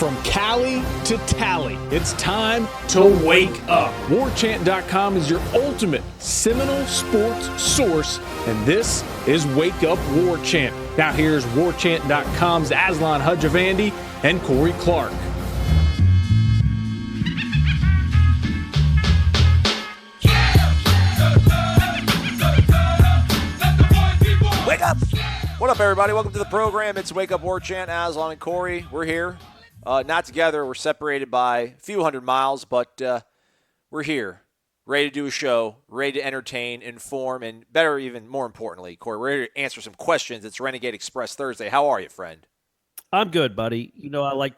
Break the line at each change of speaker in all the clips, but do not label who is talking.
From Cali to Tally, it's time to wake up. WarChant.com is your ultimate Seminole sports source, and this is Wake Up War Chant. Now here's WarChant.com's Aslan Hudjavandi and Corey Clark.
Wake up! What up, everybody? Welcome to the program. It's Wake Up War Chant. Aslan and Corey, we're here. Not together. We're separated by a few hundred miles, but we're here, ready to do a show, ready to entertain, inform, and better, even more importantly, Corey, we're ready to answer some questions. It's Renegade Express Thursday. How are you, friend?
I'm good, buddy. You know,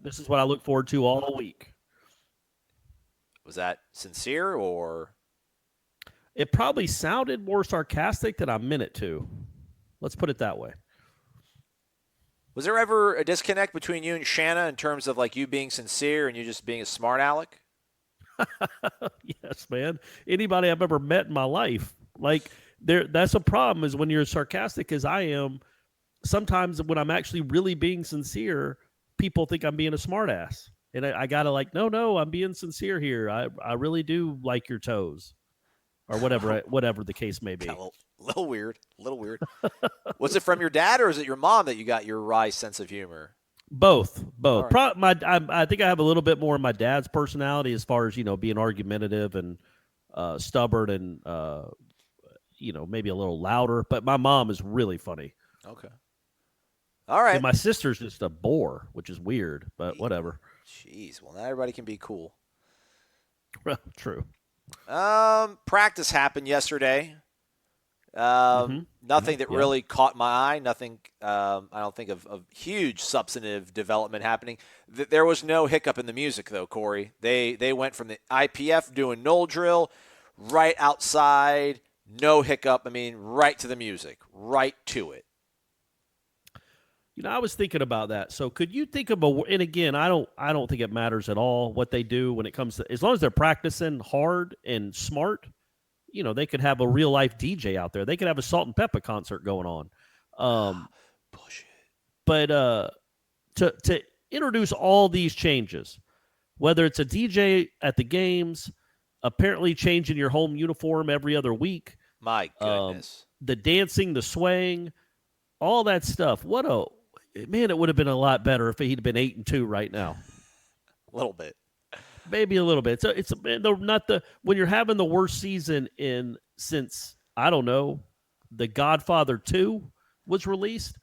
this is what I look forward to all week.
Was that sincere, or?
It probably sounded more sarcastic than I meant it to. Let's put it that way.
Was there ever a disconnect between you and Shanna in terms of like you being sincere and you just being a smart aleck?
Yes, man. Anybody I've ever met in my life, that's a problem. Is when you're as sarcastic as I am. Sometimes when I'm actually really being sincere, people think I'm being a smart ass, and I gotta no, I'm being sincere here. I really do like your toes, or whatever the case may be.
Little weird. Was it from your dad or is it your mom that you got your wry sense of humor?
Both.
Right.
I think I have a little bit more of my dad's personality as far as, being argumentative and stubborn and, maybe a little louder. But my mom is really funny.
Okay. All right.
And my sister's just a bore, which is weird, but whatever.
Jeez. Well, not everybody can be cool.
Well, true.
Practice happened yesterday. Nothing that really caught my eye. Nothing, I don't think of huge substantive development happening. There was no hiccup in the music, though, Corey. They went from the IPF doing knoll drill right outside, no hiccup. I mean, right to the music, right to it.
I was thinking about that. So could you think of and again, I don't think it matters at all what they do when it comes to, as long as they're practicing hard and smart. They could have a real life DJ out there. They could have a Salt and Pepper concert going on.
Bullshit.
But to introduce all these changes, whether it's a DJ at the games, apparently changing your home uniform every other week.
My goodness.
The dancing, the swaying, all that stuff. It would have been a lot better if he'd been 8-2 right now.
A little bit.
Maybe a little bit. So it's not when you're having the worst season since I don't know, The Godfather 2 was released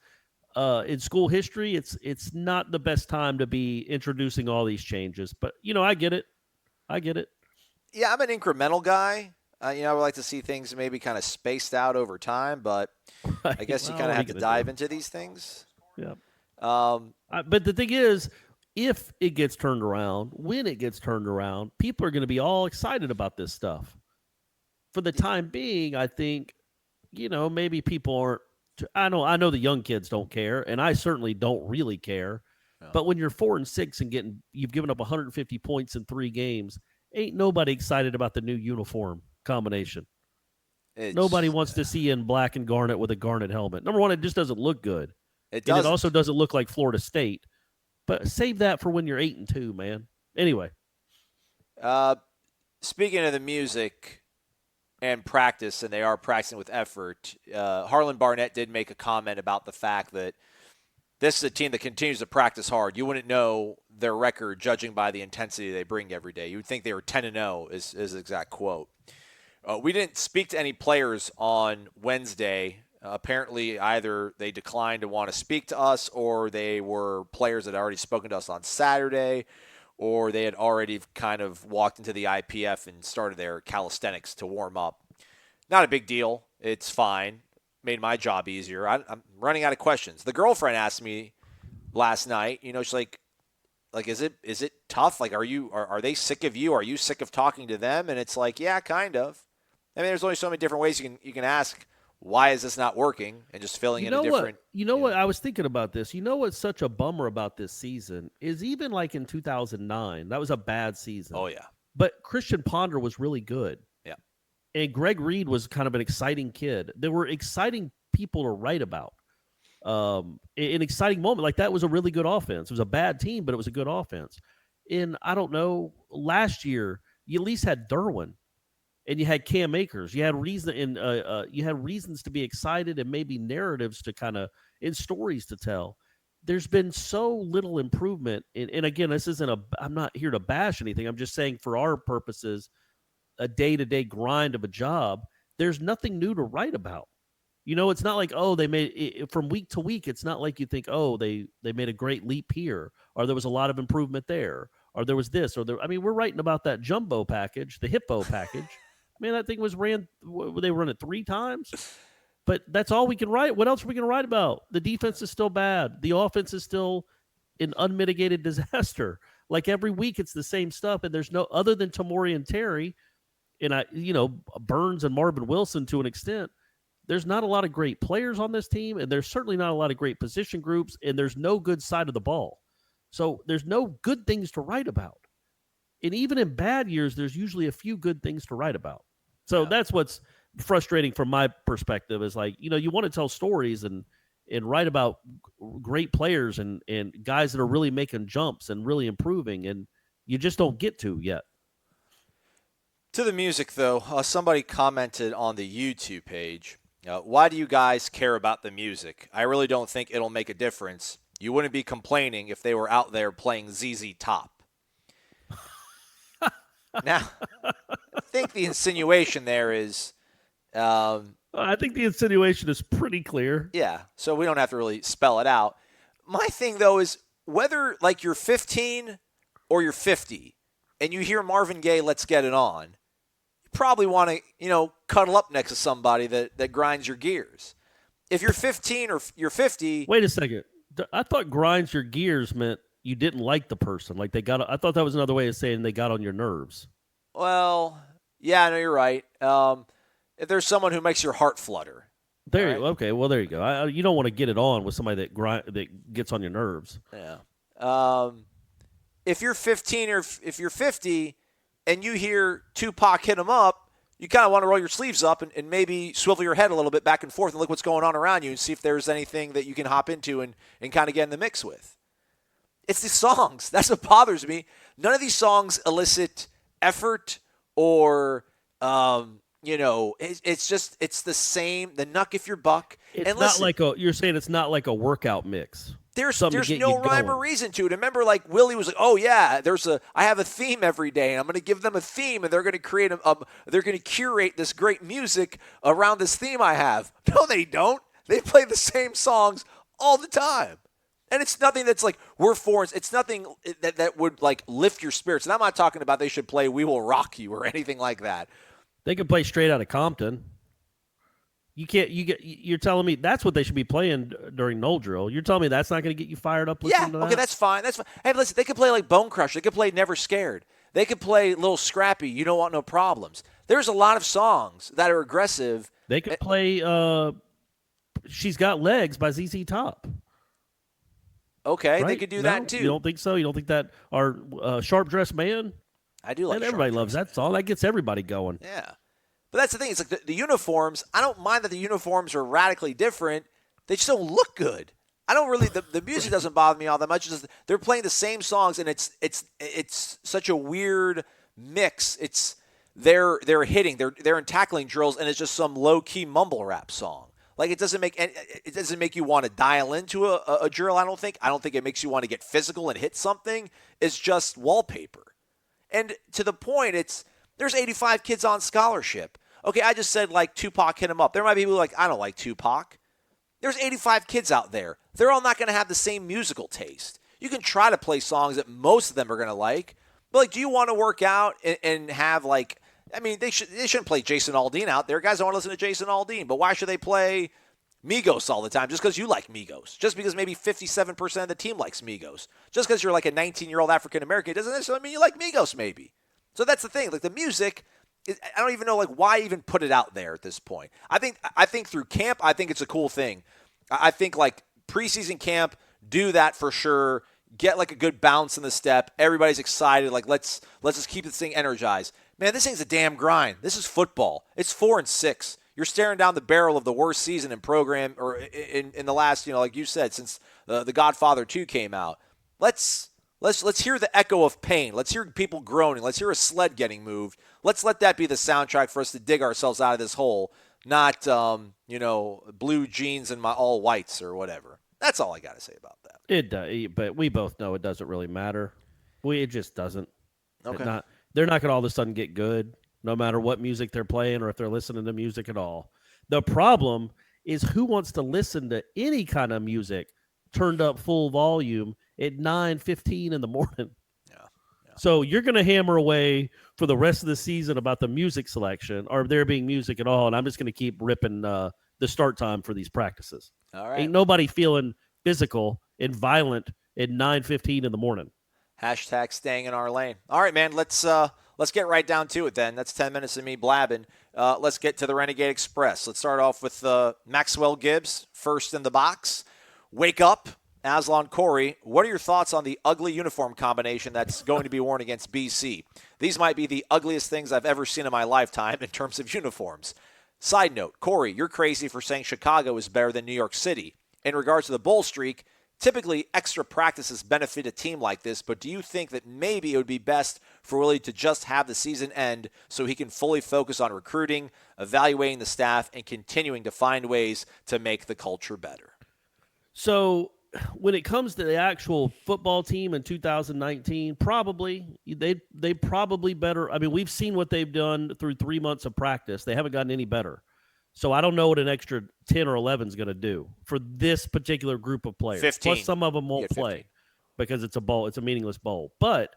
in school history. It's not the best time to be introducing all these changes. But I get it.
Yeah, I'm an incremental guy. I would like to see things maybe kind of spaced out over time, but I guess you kind of have to dive into these things.
Yeah. But the thing is, if it gets turned around, when it gets turned around, people are going to be all excited about this stuff. For the time being, I think, maybe people aren't. I know the young kids don't care, and I certainly don't really care. No. But when you're 4-6 and you've given up 150 points in 3 games, ain't nobody excited about the new uniform combination. Nobody wants to see you in black and garnet with a garnet helmet. Number one, it just doesn't look good. It also doesn't look like Florida State. But save that for when you're 8-2, man. Anyway.
Speaking of the music and practice, and they are practicing with effort, Harlan Barnett did make a comment about the fact that this is a team that continues to practice hard. You wouldn't know their record judging by the intensity they bring every day. You would think they were 10-0 is his exact quote. We didn't speak to any players on Wednesday. Apparently, either they declined to want to speak to us, or they were players that had already spoken to us on Saturday, or they had already kind of walked into the IPF and started their calisthenics to warm up. Not a big deal. It's fine. Made my job easier. I'm running out of questions. The girlfriend asked me last night, she's like, is it tough? Like, are they sick of you? Are you sick of talking to them? And it's like, yeah, kind of. I mean, there's only so many different ways you can ask, why is this not working? And just filling in a different.
What? I was thinking about this. What's such a bummer about this season is even like in 2009, that was a bad season.
Oh, yeah.
But Christian Ponder was really good.
Yeah.
And Greg Reed was kind of an exciting kid. There were exciting people to write about. an exciting moment. Like that was a really good offense. It was a bad team, but it was a good offense. And I don't know, last year you at least had Derwin and you had Cam Akers. You had you had reasons to be excited and maybe narratives to kind of and stories to tell. There's been so little improvement. And again, I'm not here to bash anything. I'm just saying for our purposes, a day-to-day grind of a job, there's nothing new to write about. It's not like, oh, they made it from week to week. It's not like you think, oh, they made a great leap here, or there was a lot of improvement there, or there was this, or there. I mean, we're writing about that jumbo package, the hippo package. Man, that thing was they run it 3 times, but that's all we can write. What else are we going to write about? The defense is still bad. The offense is still an unmitigated disaster. Like every week, it's the same stuff, and there's no other than Tamori and Terry, and Burns and Marvin Wilson to an extent. There's not a lot of great players on this team, and there's certainly not a lot of great position groups, and there's no good side of the ball. So there's no good things to write about. And even in bad years, there's usually a few good things to write about. So that's what's frustrating from my perspective is like, you want to tell stories and write about great players and guys that are really making jumps and really improving, and you just don't get to yet.
To the music, though, somebody commented on the YouTube page, why do you guys care about the music? I really don't think it'll make a difference. You wouldn't be complaining if they were out there playing ZZ Top. Now, I think the insinuation there is...
I think the insinuation is pretty clear.
Yeah, so we don't have to really spell it out. My thing, though, is whether like you're 15 or you're 50 and you hear Marvin Gaye, Let's Get It On, probably want to, cuddle up next to somebody that grinds your gears. If you're 15 or you're 50...
Wait a second. I thought grinds your gears meant you didn't like the person. Like I thought that was another way of saying they got on your nerves.
Well, yeah, no, you're right. If there's someone who makes your heart flutter.
Okay, well, there you go. You don't want to get it on with somebody that gets on your nerves.
Yeah. If you're 15 or if you're 50 and you hear Tupac hit him up, you kind of want to roll your sleeves up and maybe swivel your head a little bit back and forth and look what's going on around you and see if there's anything that you can hop into and kind of get in the mix with. It's the songs. That's what bothers me. None of these songs elicit effort or, it's the same, the knuck if you're buck.
It's not like you're saying it's not like a workout mix.
There's no rhyme or reason to it. Remember, like Willie was like, "Oh yeah, I have a theme every day, and I'm going to give them a theme, and they're going to create they're going to curate this great music around this theme I have." No, they don't. They play the same songs all the time, and it's nothing that's like we're foreigns. It's nothing that would like lift your spirits. And I'm not talking about they should play "We Will Rock You" or anything like that.
They could play Straight Outta Compton. You're telling me that's what they should be playing during Knoll Drill. You're telling me that's not going to get you fired up listening to that?
Okay, that's fine. Hey, listen, they could play like Bone Crusher. They could play Never Scared. They could play Little Scrappy, You Don't Want No Problems. There's a lot of songs that are aggressive.
They could play She's Got Legs by ZZ Top.
Okay,
right?
They could do that too.
You don't think so? You don't think that our Sharp Dressed Man?
I do like.
And everybody loves that song. That gets everybody going.
Yeah. But that's the thing. It's like the uniforms. I don't mind that the uniforms are radically different. They just don't look good. I don't really. The music doesn't bother me all that much. It's just they're playing the same songs, and it's such a weird mix. It's they're hitting, they're in tackling drills, and it's just some low key mumble rap song. Like it doesn't make you want to dial into a drill. I don't think it makes you want to get physical and hit something. It's just wallpaper, and to the point, there's 85 kids on scholarship. Okay, I just said, like, Tupac hit him up. There might be people like, I don't like Tupac. There's 85 kids out there. They're all not going to have the same musical taste. You can try to play songs that most of them are going to like. But, like, do you want to work out and have, like, I mean, they shouldn't play Jason Aldean out there. Guys don't want to listen to Jason Aldean. But why should they play Migos all the time? Just because you like Migos. Just because maybe 57% of the team likes Migos. Just because you're, like, a 19-year-old African-American doesn't necessarily mean you like Migos, maybe. So that's the thing. Like, the music, I don't even know, like, why even put it out there at this point. I think through camp, I think it's a cool thing. I think, like, preseason camp, do that for sure. Get, like, a good bounce in the step. Everybody's excited. Like, let's just keep this thing energized. Man, this thing's a damn grind. This is football. It's 4-6. you're staring down the barrel of the worst season in program or in the last, like you said, since the Godfather 2 came out. Let's hear the echo of pain. Let's hear people groaning. Let's hear a sled getting moved. Let's let that be the soundtrack for us to dig ourselves out of this hole, not blue jeans and my all whites or whatever. That's all I got to say about that.
It does, but we both know it doesn't really matter. It just doesn't.
Okay.
They're not going to all of a sudden get good, no matter what music they're playing or if they're listening to music at all. The problem is who wants to listen to any kind of music turned up full volume at 9:15 in the morning.
Yeah.
So you're going to hammer away for the rest of the season about the music selection or there being music at all, and I'm just going to keep ripping the start time for these practices.
All right.
Ain't nobody feeling physical and violent at 9:15 in the morning.
Hashtag staying in our lane. All right, man. Let's get right down to it then. That's 10 minutes of me blabbing. Let's get to the Renegade Express. Let's start off with Maxwell Gibbs, first in the box. Wake up, Aslan Corey. What are your thoughts on the ugly uniform combination that's going to be worn against BC? These might be the ugliest things I've ever seen in my lifetime in terms of uniforms. Side note, Corey, you're crazy for saying Chicago is better than New York City. In regards to the bowl streak, typically extra practices benefit a team like this, but do you think that maybe it would be best for Willie to just have the season end so he can fully focus on recruiting, evaluating the staff, and continuing to find ways to make the culture better?
So when it comes to the actual football team in 2019, probably they probably better. I mean, we've seen what they've done through 3 months of practice. They haven't gotten any better. So I don't know what an extra 10 or 11 is going to do for this particular group of players.
15.
Plus, some of them won't play because it's a bowl. It's a meaningless bowl. But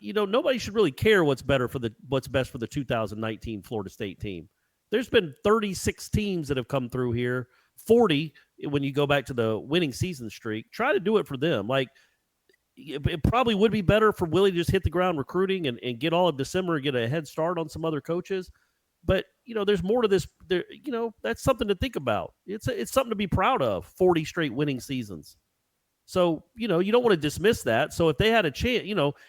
nobody should really care what's best for the 2019 Florida State team. There's been 36 teams that have come through here. 40 when you go back to the winning season streak. Try to do it for them. Like it probably would be better for Willie to just hit the ground recruiting and get all of December and get a head start on some other coaches. But there's more to this. That's something to think about. It's something to be proud of. 40 straight winning seasons. So you don't want to dismiss that. So if they had a chance,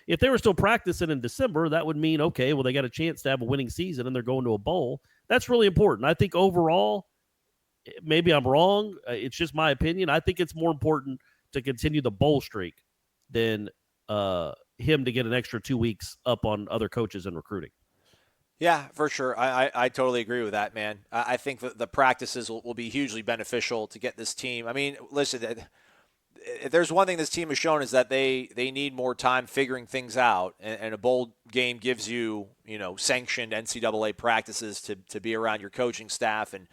if they were still practicing in December, that would mean okay, well they got a chance to have a winning season and they're going to a bowl. That's really important. I think overall. Maybe I'm wrong. It's just my opinion. I think it's more important to continue the bowl streak than him to get an extra 2 weeks up on other coaches and recruiting.
Yeah, for sure. I totally agree with that, man. I think that the practices will be hugely beneficial to get this team. I mean, listen, if there's one thing this team has shown is that they need more time figuring things out, and a bowl game gives you, sanctioned NCAA practices to be around your coaching staff and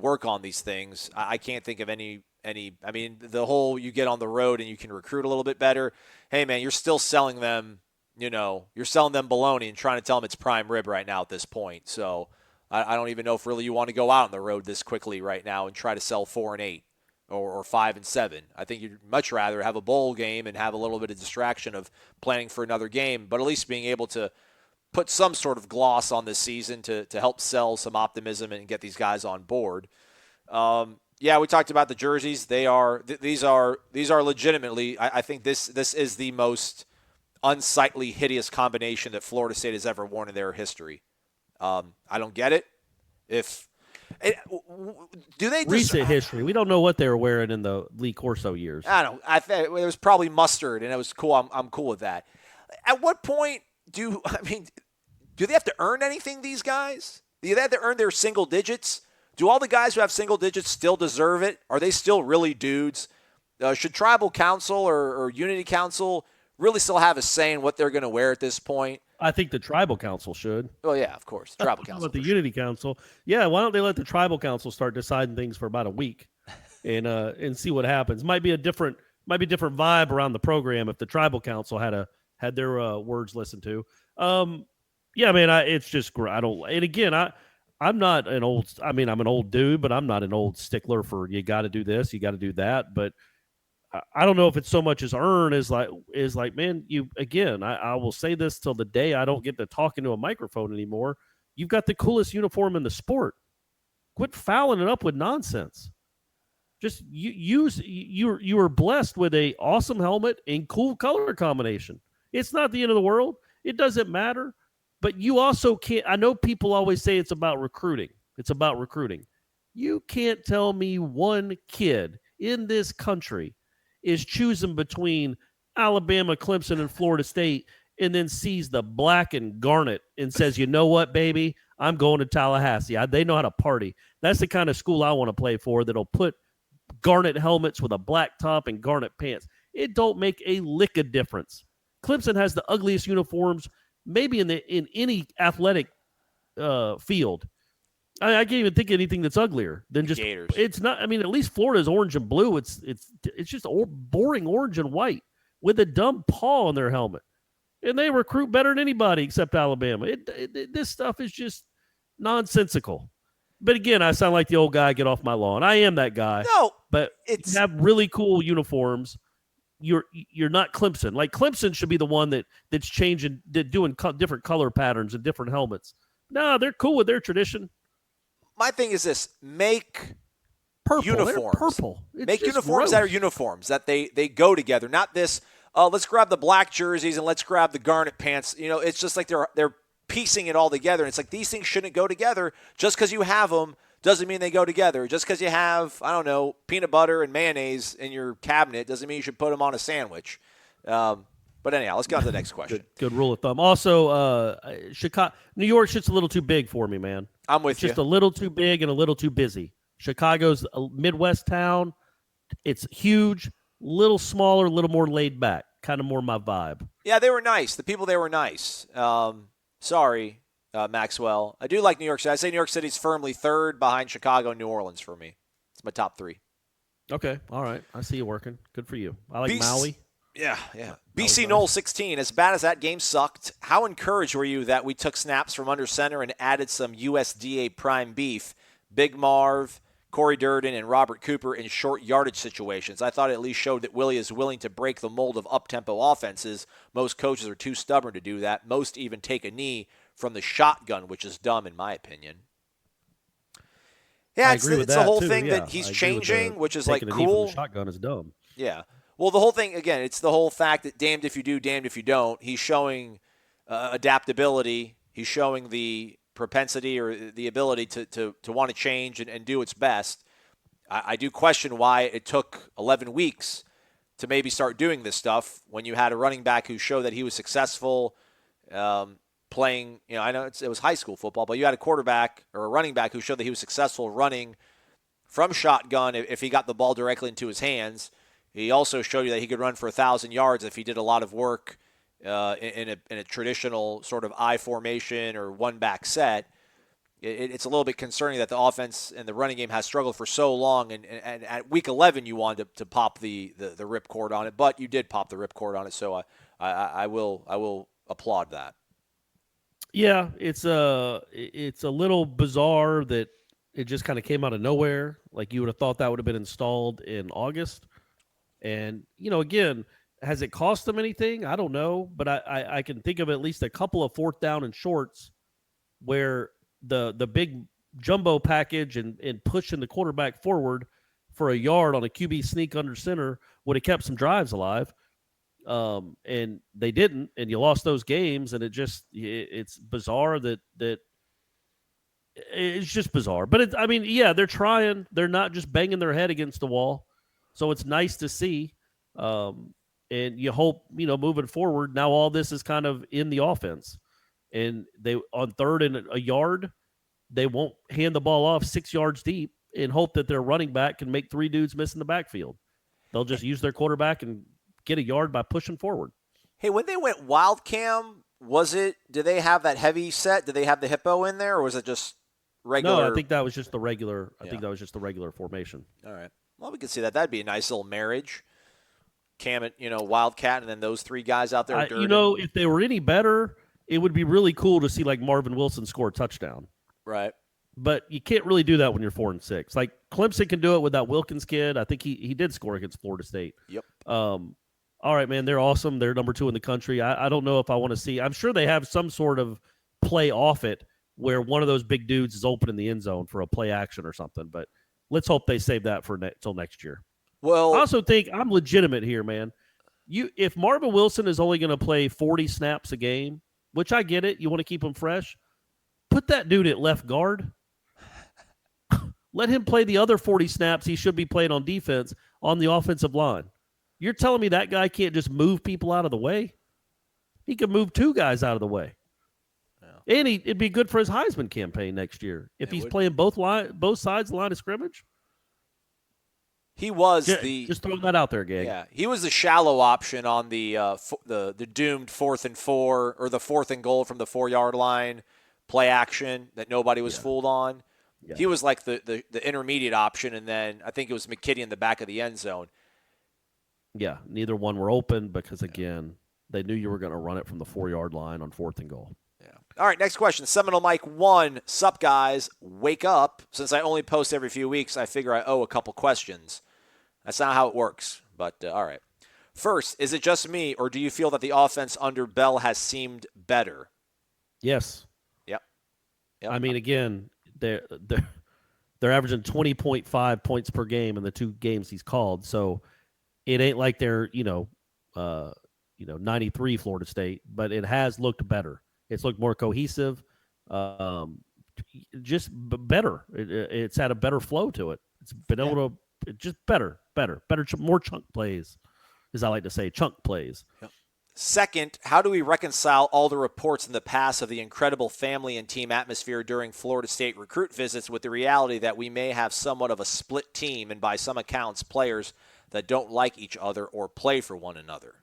work on these things. I can't think of any. I mean, the whole you get on the road and you can recruit a little bit better. Hey, man, you're still selling them. You're selling them bologna and trying to tell them it's prime rib right now at this point. So I don't even know if really you want to go out on the road this quickly right now and try to sell 4-8 or 5-7. I think you'd much rather have a bowl game and have a little bit of distraction of planning for another game, but at least being able to put some sort of gloss on this season to help sell some optimism and get these guys on board. Yeah, we talked about the jerseys. These are legitimately. I think this is the most unsightly, hideous combination that Florida State has ever worn in their history. I don't get it. Do they
recent history? We don't know what they were wearing in the Lee Corso years.
I don't. I think it was probably mustard, and it was cool. I'm cool with that. At what point do they have to earn anything, these guys? Do they have to earn their single digits? Do all the guys who have single digits still deserve it? Are they still really dudes? Should tribal council or unity council really still have a say in what they're going to wear at this point?
I think the tribal council should.
Well, yeah, of course. Tribal council.
But the unity council, yeah, why don't they let the tribal council start deciding things for about a week and see what happens? Might be a different vibe around the program if the tribal council had their words listened to. Yeah, man, it's just I don't. And again, I'm not an old. I mean, I'm an old dude, but I'm not an old stickler for you got to do this, you got to do that. But I don't know if it's so much as earn is like, man, you again. I will say this till the day I don't get to talk into a microphone anymore. You've got the coolest uniform in the sport. Quit fouling it up with nonsense. Just you are blessed with a awesome helmet and cool color combination. It's not the end of the world. It doesn't matter. But you also can't. I know people always say it's about recruiting. It's about recruiting. You can't tell me one kid in this country is choosing between Alabama, Clemson, and Florida State and then sees the black and garnet and says, you know what, baby, I'm going to Tallahassee. They know how to party. That's the kind of school I want to play for that'll put garnet helmets with a black top and garnet pants. It don't make a lick of difference. Clemson has the ugliest uniforms maybe in any athletic field. I can't even think of anything that's uglier than just
Gators.
It's not. I mean, at least Florida's orange and blue. It's just boring orange and white with a dumb paw on their helmet, and they recruit better than anybody except Alabama. This stuff is just nonsensical. But again, I sound like the old guy. Get off my lawn. I am that guy.
No,
but you have really cool uniforms. You're not Clemson. Like Clemson should be the one that's changing, doing different color patterns and different helmets. No, they're cool with their tradition.
My thing is this: make
purple.
uniforms.
Purple.
Make uniforms that are uniforms, that they go together. Not this. Let's grab the black jerseys and let's grab the garnet pants. You know, it's just like they're piecing it all together. And it's like these things shouldn't go together. Just because you have them doesn't mean they go together. Just because you have, I don't know, peanut butter and mayonnaise in your cabinet doesn't mean you should put them on a sandwich. But anyhow, let's go on to the next question.
Good rule of thumb. Also, Chicago, New York shit's a little too big for me, man.
I'm with you.
Just a little too big and a little too busy. Chicago's a Midwest town. It's huge, little smaller, a little more laid back. Kind of more my vibe.
Yeah, they were nice. The people there were nice. Sorry, Maxwell. I do like New York City. I say New York City's firmly third behind Chicago and New Orleans for me. It's my top three.
Okay, all right. I see you working. Good for you. I like Maui.
Yeah. BC Knoll 16. As bad as that game sucked, how encouraged were you that we took snaps from under center and added some USDA prime beef? Big Marv, Corey Durden, and Robert Cooper in short yardage situations. I thought it at least showed that Willie is willing to break the mold of up-tempo offenses. Most coaches are too stubborn to do that. Most even take a knee from the shotgun, which is dumb in my opinion. Yeah, it's the whole thing that he's changing, which is like cool.
The shotgun is dumb.
Yeah. Well, the whole thing, again, it's the whole fact that damned if you do, damned if you don't. He's showing adaptability. He's showing the propensity or the ability to want to change and do its best. I do question why it took 11 weeks to maybe start doing this stuff when you had a running back who showed that he was successful playing. You know, I know it was high school football, but you had a quarterback or a running back who showed that he was successful running from shotgun if he got the ball directly into his hands. He also showed you that he could run for 1,000 yards if he did a lot of work in a traditional sort of I formation or one-back set. It's a little bit concerning that the offense and the running game has struggled for so long, and at week 11 you wanted to pop the ripcord on it, but you did pop the ripcord on it, so I will applaud that.
Yeah, it's a little bizarre that it just kind of came out of nowhere. Like you would have thought that would have been installed in August. And, you know, again, has it cost them anything? I don't know, but I can think of at least a couple of fourth down and shorts where the big jumbo package and pushing the quarterback forward for a yard on a QB sneak under center would have kept some drives alive. And they didn't, and you lost those games, and it's bizarre that it's just bizarre. But they're trying. They're not just banging their head against the wall. So it's nice to see, and you hope, moving forward, now all this is kind of in the offense. And they on third and a yard, they won't hand the ball off 6 yards deep and hope that their running back can make 3 dudes miss in the backfield. They'll just use their quarterback and get a yard by pushing forward.
Hey, when they went wild cam, did they have that heavy set? Did they have the hippo in there, or was it just regular?
No, I think that was just the regular. I think that was just the regular formation.
All right. Well, we could see that. That'd be a nice little marriage. Cam it, Wildcat, and then those 3 guys out there.
If they were any better, it would be really cool to see like Marvin Wilson score a touchdown.
Right.
But you can't really do that when you're 4-6. Like Clemson can do it with that Wilkins kid. I think he did score against Florida State.
Yep.
All right, man. They're awesome. They're number 2 in the country. I don't know if I want to see. I'm sure they have some sort of play off it where one of those big dudes is open in the end zone for a play action or something. But let's hope they save that for till next year.
Well,
I also think I'm legitimate here, man. If Marvin Wilson is only going to play 40 snaps a game, which I get it, you want to keep him fresh, put that dude at left guard Let him play the other 40 snaps he should be playing on defense on the offensive line. You're telling me that guy can't just move people out of the way? He could move 2 guys out of the way. Yeah. And it'd be good for his Heisman campaign next year if he's playing both sides of the line of scrimmage.
He was
just throwing that out there, gang.
Yeah, he was the shallow option on the doomed 4th and 4 or the 4th and goal from the 4-yard line play action that nobody was fooled on. Yeah. He was like the intermediate option, and then I think it was McKinney in the back of the end zone.
Yeah, neither one were open because, again, they knew you were going to run it from the 4-yard line on 4th and goal.
Yeah. All right, next question. Seminole Mike 1. Sup, guys? Wake up. Since I only post every few weeks, I figure I owe a couple questions. That's not how it works, but all right. First, is it just me, or do you feel that the offense under Bell has seemed better?
Yes.
Yep.
I mean, again, they're averaging 20.5 points per game in the 2 games he's called, so it ain't like they're 93 Florida State, but it has looked better. It's looked more cohesive, just better. It's had a better flow to it. It's been able to just better, more chunk plays, as I like to say, chunk plays.
Yep. Second, how do we reconcile all the reports in the past of the incredible family and team atmosphere during Florida State recruit visits with the reality that we may have somewhat of a split team and by some accounts players that don't like each other or play for one another?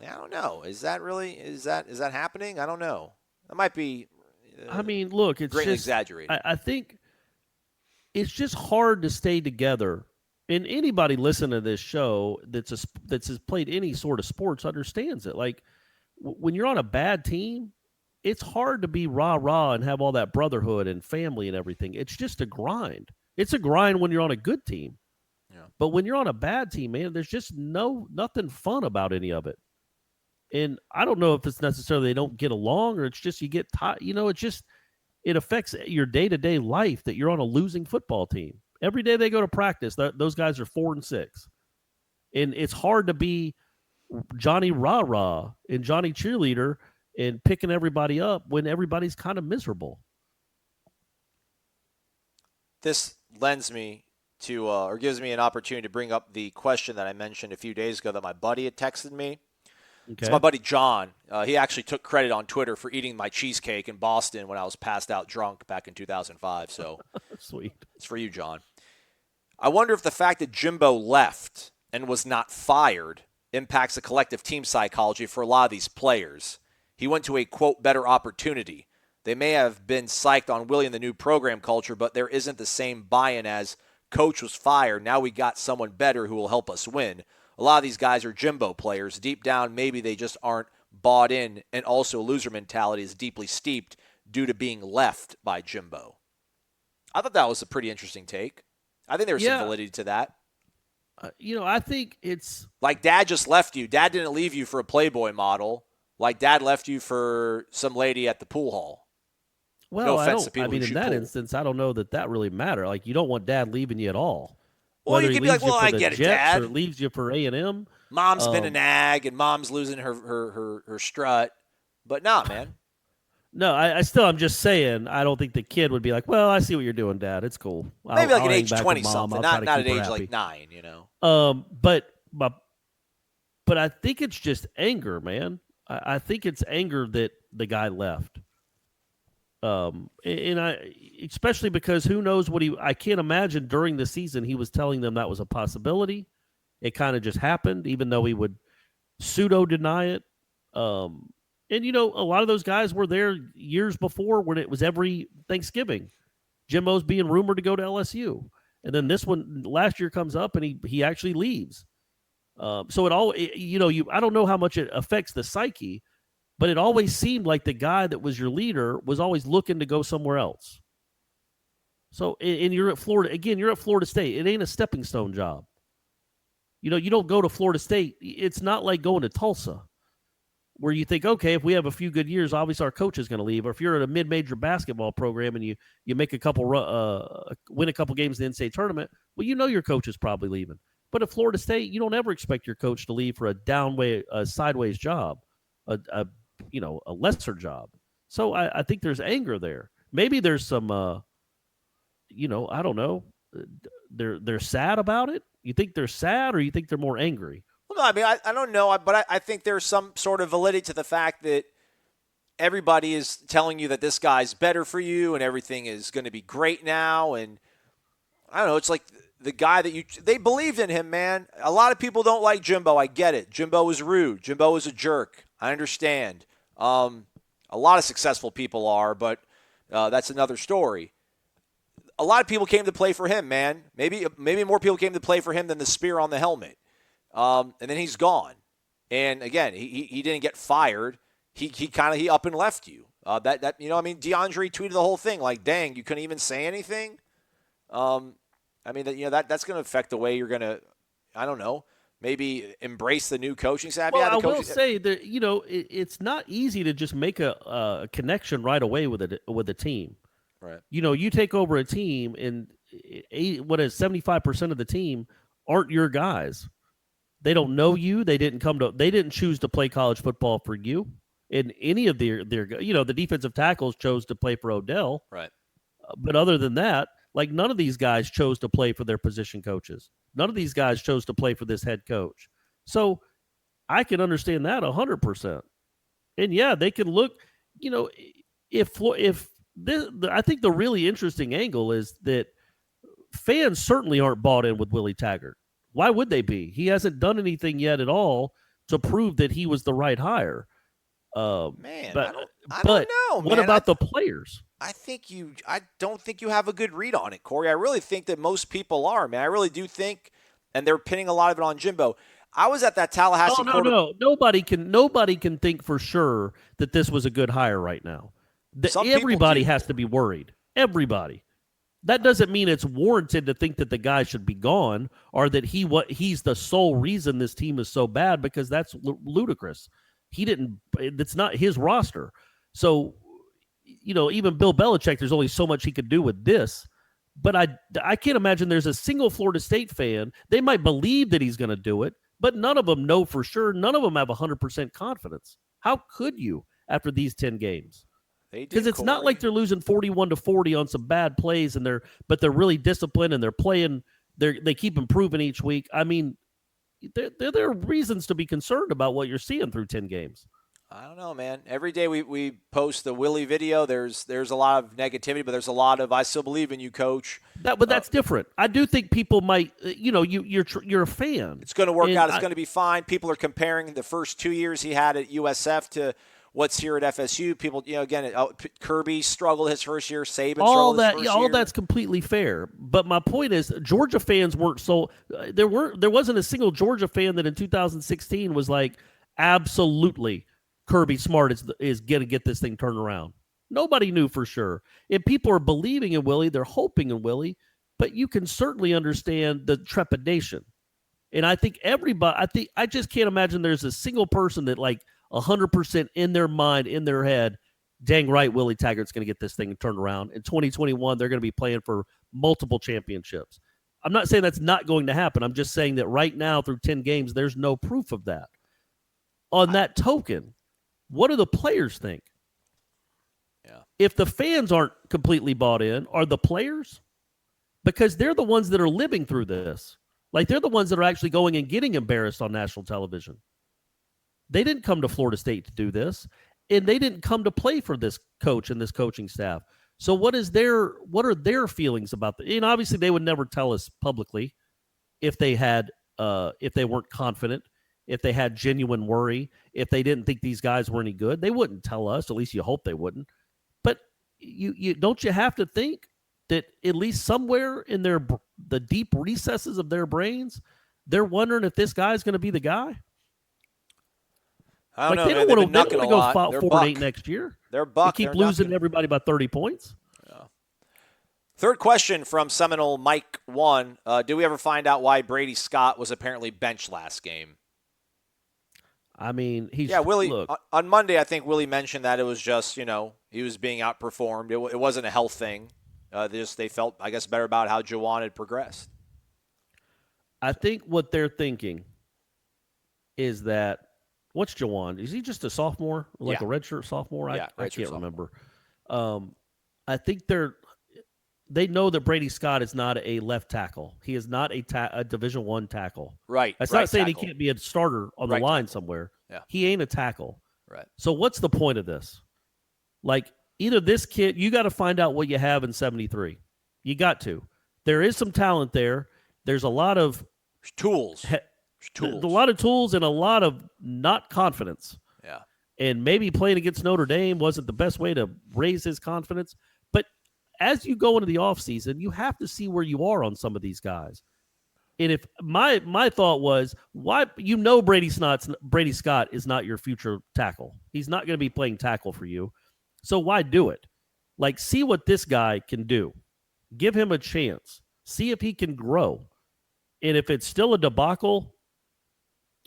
I don't know. Is that happening? I don't know. That might be.
I mean, look, it's
greatly
just
exaggerated.
I think it's just hard to stay together. And anybody listening to this show that's played any sort of sports understands it. Like when you're on a bad team, it's hard to be rah-rah and have all that brotherhood and family and everything. It's just a grind. It's a grind when you're on a good team. Yeah. But when you're on a bad team, man, there's just nothing fun about any of it. And I don't know if it's necessarily they don't get along or it's just you get tired. It affects your day-to-day life that you're on a losing football team. Every day they go to practice, those guys are 4-6. And it's hard to be Johnny Rah-Rah and Johnny Cheerleader and picking everybody up when everybody's kind of miserable.
This lends me to, or gives me an opportunity to bring up the question that I mentioned a few days ago that my buddy had texted me. Okay. It's my buddy John. He actually took credit on Twitter for eating my cheesecake in Boston when I was passed out drunk back in 2005. So
sweet.
It's for you, John. I wonder if the fact that Jimbo left and was not fired impacts the collective team psychology for a lot of these players. He went to a, quote, better opportunity. They may have been psyched on Willie and the new program culture, but there isn't the same buy-in as coach was fired. Now we got someone better who will help us win. A lot of these guys are Jimbo players. Deep down, maybe they just aren't bought in, and also loser mentality is deeply steeped due to being left by Jimbo. I thought that was a pretty interesting take. I think there's some validity to that.
I think it's...
Like Dad just left you. Dad didn't leave you for a Playboy model. Like Dad left you for some lady at the pool hall.
Well,
no offense to people
in that instance, I don't know that really matters. Like, you don't want Dad leaving you at all.
Well, you could be like, well, I get it, Dad.
Or leaves you for A&M.
Mom's been a nag, and Mom's losing her strut. But nah, man.
No, I'm just saying, I don't think the kid would be like, well, I see what you're doing, Dad. It's cool.
Maybe like at age 20-something, not at age like 9,
But I think it's just anger, man. I think it's anger that the guy left. Especially because who knows I can't imagine during the season he was telling them that was a possibility. It kind of just happened, even though he would pseudo deny it. And, a lot of those guys were there years before when it was every Thanksgiving. Jimbo's being rumored to go to LSU. And then this one last year comes up and he actually leaves. So I don't know how much it affects the psyche, but it always seemed like the guy that was your leader was always looking to go somewhere else. So, and you're at Florida. Again, you're at Florida State. It ain't a stepping stone job. You don't go to Florida State. It's not like going to Tulsa where you think, okay, if we have a few good years, obviously our coach is going to leave. Or if you're at a mid-major basketball program and you make win a couple games in the NCAA tournament, well, your coach is probably leaving. But at Florida State, you don't ever expect your coach to leave for a sideways job, a lesser job. So I think there's anger there. Maybe there's some I don't know. They're sad about it. You think they're sad, or you think they're more angry?
Well, no, I mean, I don't know, but I think there's some sort of validity to the fact that everybody is telling you that this guy's better for you and everything is going to be great now. And I don't know, it's like the guy that they believed in him, man. A lot of people don't like Jimbo. I get it. Jimbo was rude. Jimbo was a jerk. I understand. A lot of successful people are, but that's another story. A lot of people came to play for him, man. Maybe more people came to play for him than the spear on the helmet. And then he's gone. And again, he didn't get fired. He up and left you. DeAndre tweeted the whole thing like, "Dang, you couldn't even say anything." That's going to affect the way you're going to, I don't know, maybe embrace the new coaching staff.
Well, I will say that it's not easy to just make a connection right away with a team.
Right.
You take over a team, and 75% of the team aren't your guys. They don't know you. They didn't choose to play college football for you. And any of their the defensive tackles chose to play for Odell.
Right.
But other than that, like, none of these guys chose to play for their position coaches. None of these guys chose to play for this head coach. So I can understand that 100%. And yeah, they can look, I think the really interesting angle is that fans certainly aren't bought in with Willie Taggart. Why would they be? He hasn't done anything yet at all to prove that he was the right hire.
I don't know.
What about the players?
I don't think you have a good read on it, Corey. I really think that most people are, man. I really do think, and they're pinning a lot of it on Jimbo. I was at that Tallahassee.
No. Nobody can think for sure that this was a good hire right now. Everybody has to be worried. Everybody. That doesn't mean it's warranted to think that the guy should be gone or that he's the sole reason this team is so bad, because that's ludicrous. It's not his roster. So, even Bill Belichick, there's only so much he could do with this. But I can't imagine there's a single Florida State fan. They might believe that he's going to do it, but none of them know for sure. None of them have 100% confidence. How could you after these 10 games? Because it's not like they're losing 41-40 on some bad plays, but they're really disciplined and they're playing. They keep improving each week. I mean, there are reasons to be concerned about what you're seeing through 10 games.
I don't know, man. Every day we post the Willie video. There's a lot of negativity, but there's a lot of "I still believe in you, coach."
But that's different. I do think people might. You're a fan.
It's going to work out. It's going to be fine. People are comparing the first 2 years he had at USF to what's here at FSU. People, again, Kirby struggled his first year. Saban struggled his first year.
All that's completely fair. But my point is, Georgia fans weren't so. There wasn't a single Georgia fan that in 2016 was like, absolutely, Kirby Smart is going to get this thing turned around. Nobody knew for sure. And people are believing in Willie. They're hoping in Willie. But you can certainly understand the trepidation. And I think everybody, I just can't imagine there's a single person that, like, 100% in their mind, in their head, dang right, Willie Taggart's going to get this thing turned around. In 2021, they're going to be playing for multiple championships. I'm not saying that's not going to happen. I'm just saying that right now, through 10 games, there's no proof of that. On that token, what do the players think?
Yeah.
If the fans aren't completely bought in, are the players? Because they're the ones that are living through this. Like, they're the ones that are actually going and getting embarrassed on national television. They didn't come to Florida State to do this, and they didn't come to play for this coach and this coaching staff. So what are their feelings about that? And obviously they would never tell us publicly if they weren't confident, if they had genuine worry, if they didn't think these guys were any good. They wouldn't tell us. At least you hope they wouldn't. But you don't you have to think that at least somewhere in the deep recesses of their brains, they're wondering if this guy's going to be the guy?
I don't know.
They don't want to go 4-8 next year.
They're buck.
They keep losing everybody by 30 points.
Yeah. Third question from Seminole Mike 1. Did we ever find out why Brady Scott was apparently benched last game?
I mean,
Willie.
Look,
on Monday, I think Willie mentioned that it was just, he was being outperformed. It wasn't a health thing. They felt, I guess, better about how Juwan had progressed.
I think what they're thinking is that, what's Juwan? Is he just a sophomore? Like a redshirt sophomore? I can't remember. I think they know that Brady Scott is not a left tackle. He is not a Division I tackle.
Right.
That's
right
not saying
tackle.
he can't be a starter on the
Right
line
tackle.
somewhere.
Yeah.
He ain't a tackle.
Right.
So what's the point of this? Like, either this kid, you got to find out what you have in 73. You got to. There is some talent there. There's a lot of
tools.
A lot of tools and a lot of not confidence.
Yeah.
And maybe playing against Notre Dame wasn't the best way to raise his confidence. But as you go into the offseason, you have to see where you are on some of these guys. And if my thought was, why Brady Scott is not your future tackle. He's not going to be playing tackle for you. So why do it? Like, see what this guy can do. Give him a chance. See if he can grow. And if it's still a debacle,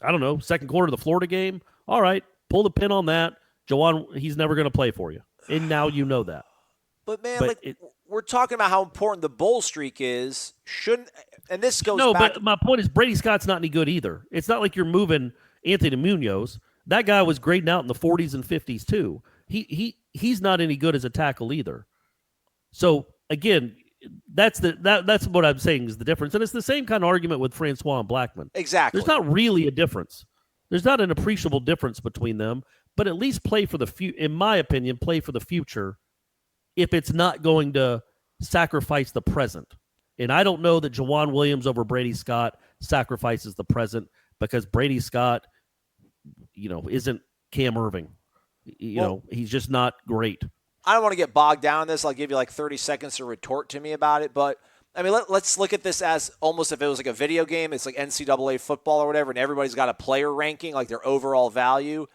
I don't know, second quarter of the Florida game, all right, pull the pin on that. Juwan, he's never going to play for you. And now you know that.
But, man, we're talking about how important the bowl streak is. And this goes back.
But my point is Brady Scott's not any good either. It's not like you're moving Anthony Munoz. That guy was grading out in the 40s and 50s too. He's not any good as a tackle either. So, again, that's what I'm saying is the difference. And it's the same kind of argument with Francois and Blackman.
Exactly.
There's not really a difference. There's not an appreciable difference between them, but at least play for the future. In my opinion, play for the future if it's not going to sacrifice the present. And I don't know that Juwan Williams over Brady Scott sacrifices the present because Brady Scott, isn't Cam Irving. He's just not great.
I don't want to get bogged down in this. I'll give you like 30 seconds to retort to me about it. But, I mean, let's look at this as almost if it was like a video game. It's like NCAA football or whatever, and everybody's got a player ranking, like their overall value.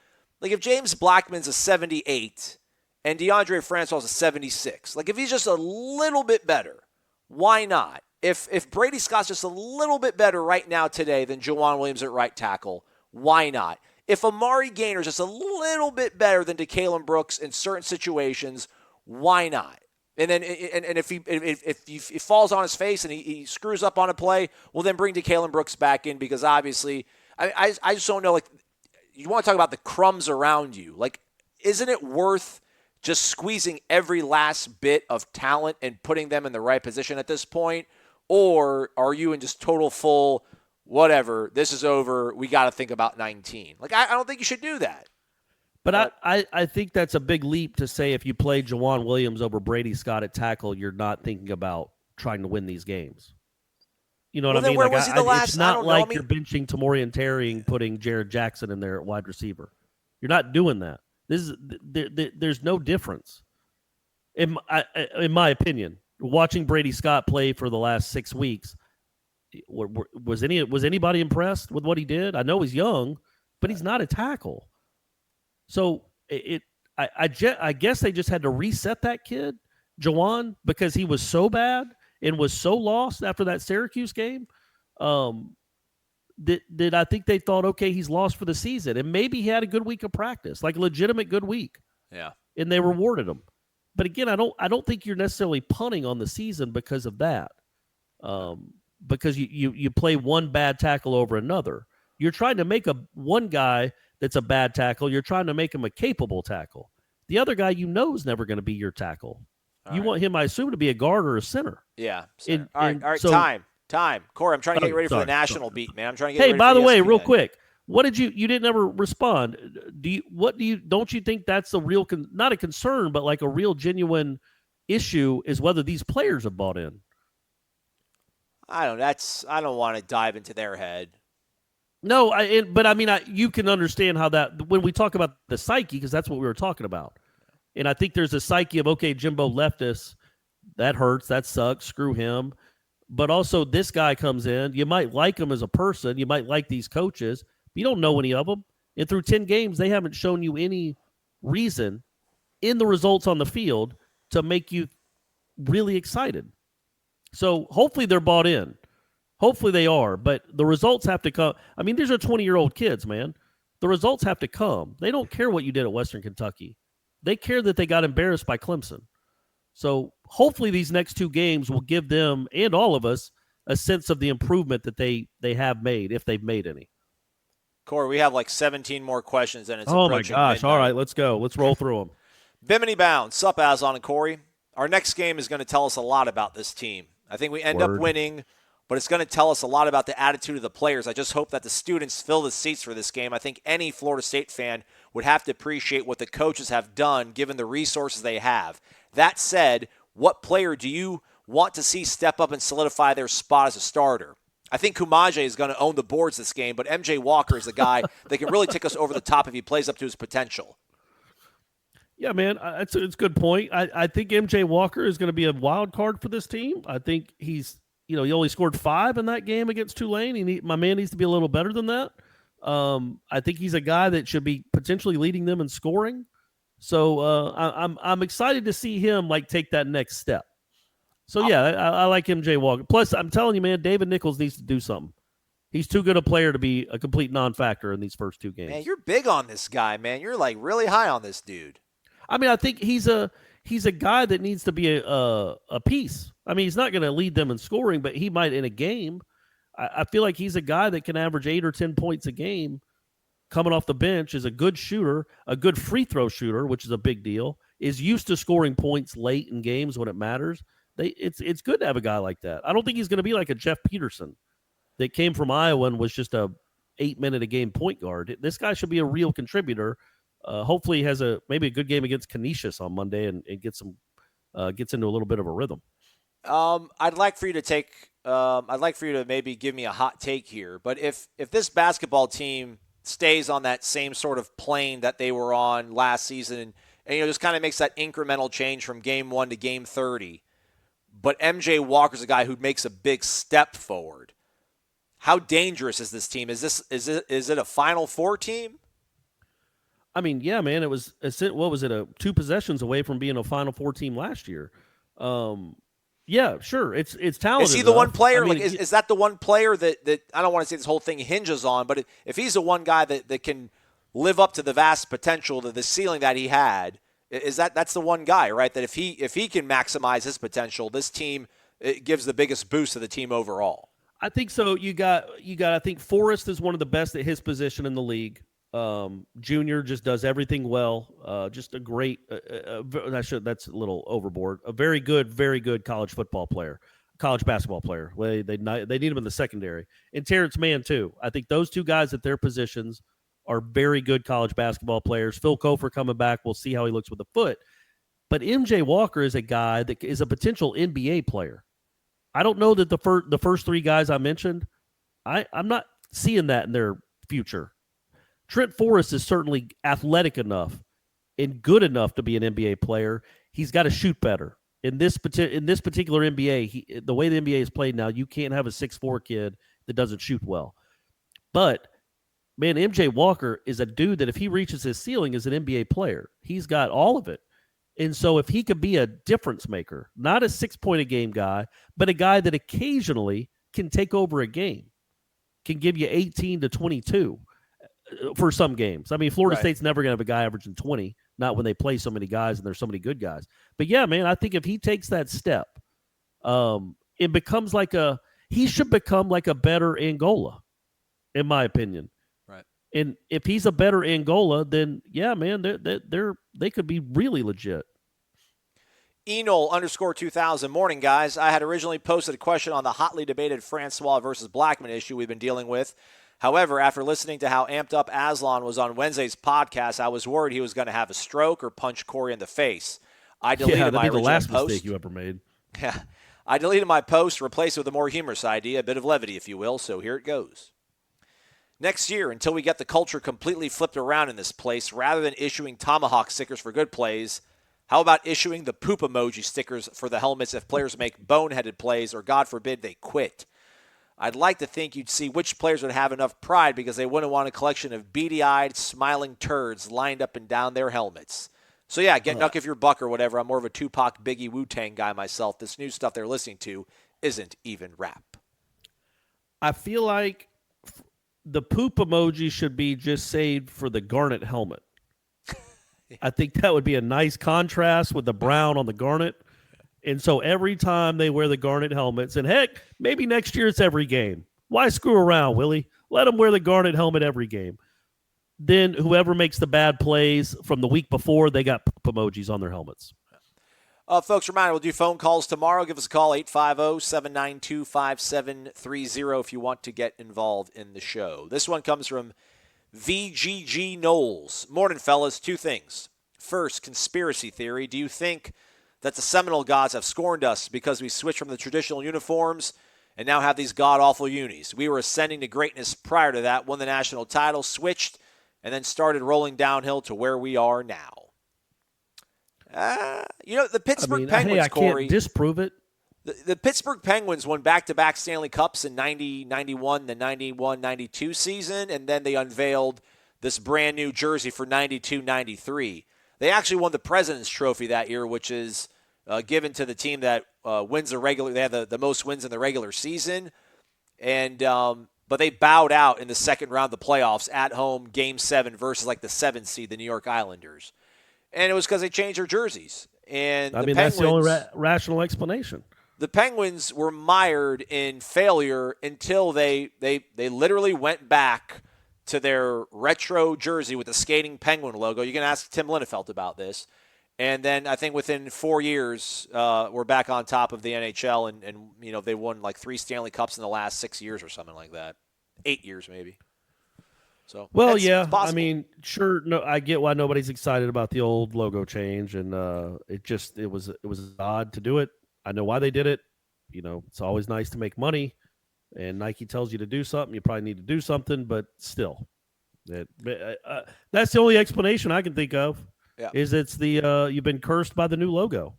Like if James Blackman's a 78 and DeAndre Francois is a 76, like if he's just a little bit better, why not? If Brady Scott's just a little bit better right now today than Juwan Williams at right tackle, why not? If Amari Gainer's just a little bit better than DeCaleb Brooks in certain situations, why not? And then, and if he falls on his face and he screws up on a play, well, then bring DeCaleb Brooks back in because obviously, I just don't know. Like, you want to talk about the crumbs around you? Like, isn't it worth just squeezing every last bit of talent and putting them in the right position at this point, or are you in just total full? Whatever, this is over, we got to think about 19. Like, I don't think you should do that.
But I think that's a big leap to say if you play Juwan Williams over Brady Scott at tackle, you're not thinking about trying to win these games. You know what I mean?
Where was he the last?
It's not like you're benching Tamori and Terry and putting Jared Jackson in there at wide receiver. You're not doing that. There's no difference. In my opinion, watching Brady Scott play for the last 6 weeks, was anybody impressed with what he did? I know he's young, but he's not a tackle. So I guess they just had to reset that kid, Juwan, because he was so bad and was so lost after that Syracuse game. That I think they thought, okay, he's lost for the season, and maybe he had a good week of practice, like a legitimate good week.
Yeah,
and they rewarded him. But again, I don't think you're necessarily punting on the season because of that. Because you play one bad tackle over another. You're trying to make one guy that's a bad tackle, you're trying to make him a capable tackle. The other guy is never going to be your tackle. Want him, I assume, to be a guard or a center.
Yeah. Center. All right, so, time. Corey, I'm trying to get ready for the national beat, man. I'm trying to get ready for
by the way,
ESPN.
real quick, what did you didn't ever respond. Don't you think that's the real, not a concern, but like a real genuine issue is whether these players have bought in?
I don't want to dive into their head.
No, but I mean, you can understand how that, when we talk about the psyche, because that's what we were talking about. And I think there's a psyche of, okay, Jimbo left us. That hurts. That sucks. Screw him. But also this guy comes in. You might like him as a person. You might like these coaches. But you don't know any of them. And through 10 games, they haven't shown you any reason in the results on the field to make you really excited. So hopefully they're bought in. Hopefully they are. But the results have to come. I mean, these are 20-year-old kids, man. The results have to come. They don't care what you did at Western Kentucky. They care that they got embarrassed by Clemson. So hopefully these next 2 games will give them and all of us a sense of the improvement that they have made, if they've made any.
Corey, we have like 17 more questions, and it's
oh my
approaching
gosh!
midnight.
All right, let's go. Let's roll through them.
Bimini Bound. Sup, Aslan and Corey. our next game is going to tell us a lot about this team. I think we end up winning, but it's going to tell us a lot about the attitude of the players. I just hope that the students fill the seats for this game. I think any Florida State fan would have to appreciate what the coaches have done given the resources they have. That said, what player do you want to see step up and solidify their spot as a starter? I think Kumaje is going to own the boards this game, but MJ Walker is the guy that can really take us over the top if he plays up to his potential.
Yeah, man, it's a good point. I think MJ Walker is going to be a wild card for this team. I think he only scored 5 in that game against Tulane. My man needs to be a little better than that. I think he's a guy that should be potentially leading them in scoring. So I'm excited to see him take that next step. So yeah, I like MJ Walker. Plus, I'm telling you, man, David Nichols needs to do something. He's too good a player to be a complete non-factor in these first 2 games.
Man, you're big on this guy, man. You're really high on this dude.
I mean, I think he's a guy that needs to be a piece. I mean, he's not going to lead them in scoring, but he might in a game. I feel like he's a guy that can average 8 or 10 points a game coming off the bench, is a good shooter, a good free throw shooter, which is a big deal, is used to scoring points late in games when it matters. It's good to have a guy like that. I don't think he's going to be like a Jeff Peterson that came from Iowa and was just a 8-minute-a-game point guard. This guy should be a real contributor. Hopefully he has maybe a good game against Canisius on Monday and gets into a little bit of a rhythm.
I'd like for you to maybe give me a hot take here. But if this basketball team stays on that same sort of plane that they were on last season and just kind of makes that incremental change from game 1 to game 30, but MJ Walker's a guy who makes a big step forward, how dangerous is this team? Is it a Final Four team?
I mean, yeah, man, what was it, 2 possessions away from being a Final Four team last year. Yeah, sure, it's talented.
Is he the one player? Is that the one player that I don't want to say this whole thing hinges on, but if he's the one guy that can live up to the vast potential, to the ceiling that he had, that's the one guy, right? That if he can maximize his potential, this team, it gives the biggest boost to the team overall.
I think so. You got. I think Forrest is one of the best at his position in the league. Junior just does everything well. Just a great. That's a little overboard. A very good college basketball player. They need him in the secondary. And Terrence Mann too. I think those 2 guys at their positions are very good college basketball players. Phil Kofer coming back. We'll see how he looks with the foot. But MJ Walker is a guy that is a potential NBA player. I don't know that the first 3 guys I mentioned, I'm not seeing that in their future. Trent Forrest is certainly athletic enough and good enough to be an NBA player. He's got to shoot better. In this particular NBA, the way the NBA is played now, you can't have a 6'4" kid that doesn't shoot well. But, man, MJ Walker is a dude that if he reaches his ceiling as an NBA player, he's got all of it. And so if he could be a difference maker, not a 6-point-a-game guy, but a guy that occasionally can take over a game, can give you 18 to 22 for some games. I mean, Florida State's never going to have a guy averaging 20, not when they play so many guys and there's so many good guys. But, yeah, man, I think if he takes that step, it becomes he should become like a better Angola, in my opinion.
Right.
And if he's a better Angola, then, yeah, man, they could be really legit.
Enol_2000. Morning, guys. I had originally posted a question on the hotly debated Francois versus Blackman issue we've been dealing with. However, after listening to how amped up Aslan was on Wednesday's podcast, I was worried he was going to have a stroke or punch Corey in the face. I deleted my original post.
The last mistake you ever made.
Yeah, I deleted my post, replaced it with a more humorous idea, a bit of levity, if you will, so here it goes. Next year, until we get the culture completely flipped around in this place, rather than issuing tomahawk stickers for good plays, how about issuing the poop emoji stickers for the helmets if players make boneheaded plays or, God forbid, they quit? I'd like to think you'd see which players would have enough pride because they wouldn't want a collection of beady-eyed, smiling turds lined up and down their helmets. So, yeah, get Knuck if you're Buck or whatever. I'm more of a Tupac, Biggie, Wu-Tang guy myself. This new stuff they're listening to isn't even rap.
I feel like the poop emoji should be just saved for the garnet helmet. I think that would be a nice contrast with the brown on the garnet. And so every time they wear the garnet helmets, and heck, maybe next year it's every game. Why screw around, Willie? Let them wear the garnet helmet every game. Then whoever makes the bad plays from the week before, they got poop emojis on their helmets.
Folks, reminder, we'll do phone calls tomorrow. Give us a call, 850-792-5730 if you want to get involved in the show. This one comes from VGG Knowles. Morning, fellas. Two things. First, conspiracy theory. Do you think that the Seminole gods have scorned us because we switched from the traditional uniforms and now have these god-awful unis? We were ascending to greatness prior to that, won the national title, switched, and then started rolling downhill to where we are now. The Pittsburgh Penguins,
I can't disprove it.
The Pittsburgh Penguins won back-to-back Stanley Cups in 90-91, the 91-92 season, and then they unveiled this brand-new jersey for 92-93. They actually won the President's Trophy that year, which is given to the team that wins the regular. They have the most wins in the regular season, and but they bowed out in the second round of the playoffs at home, Game 7 versus the 7th seed, the New York Islanders. And it was because they changed their jerseys. And
that's the only rational explanation.
The Penguins were mired in failure until they literally went back to their retro jersey with the skating penguin logo. You can ask Tim Linnefelt about this. And then I think within 4 years, we're back on top of the NHL, and they won 3 Stanley Cups in the last 6 years or something like that. 8 years maybe. So
yeah, I mean, sure. No, I get why nobody's excited about the old logo change, and it was odd to do it. I know why they did it. It's always nice to make money, and Nike tells you to do something, you probably need to do something, but still, that's the only explanation I can think of.
Yeah.
Is it's the you've been cursed by the new logo.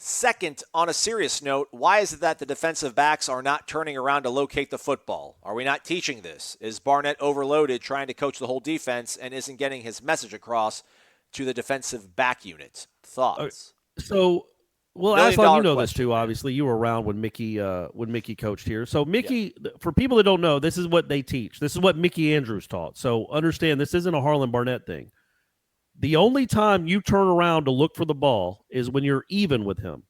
Second, on a serious note, why is it that the defensive backs are not turning around to locate the football? Are we not teaching this? Is Barnett overloaded trying to coach the whole defense and isn't getting his message across to the defensive back unit? Thoughts?
Aslan, you know this too, obviously. You were around when Mickey coached here. So Mickey, for people that don't know, this is what they teach. This is what Mickey Andrews taught. So understand, this isn't a Harlan Barnett thing. The only time you turn around to look for the ball is when you're even with him.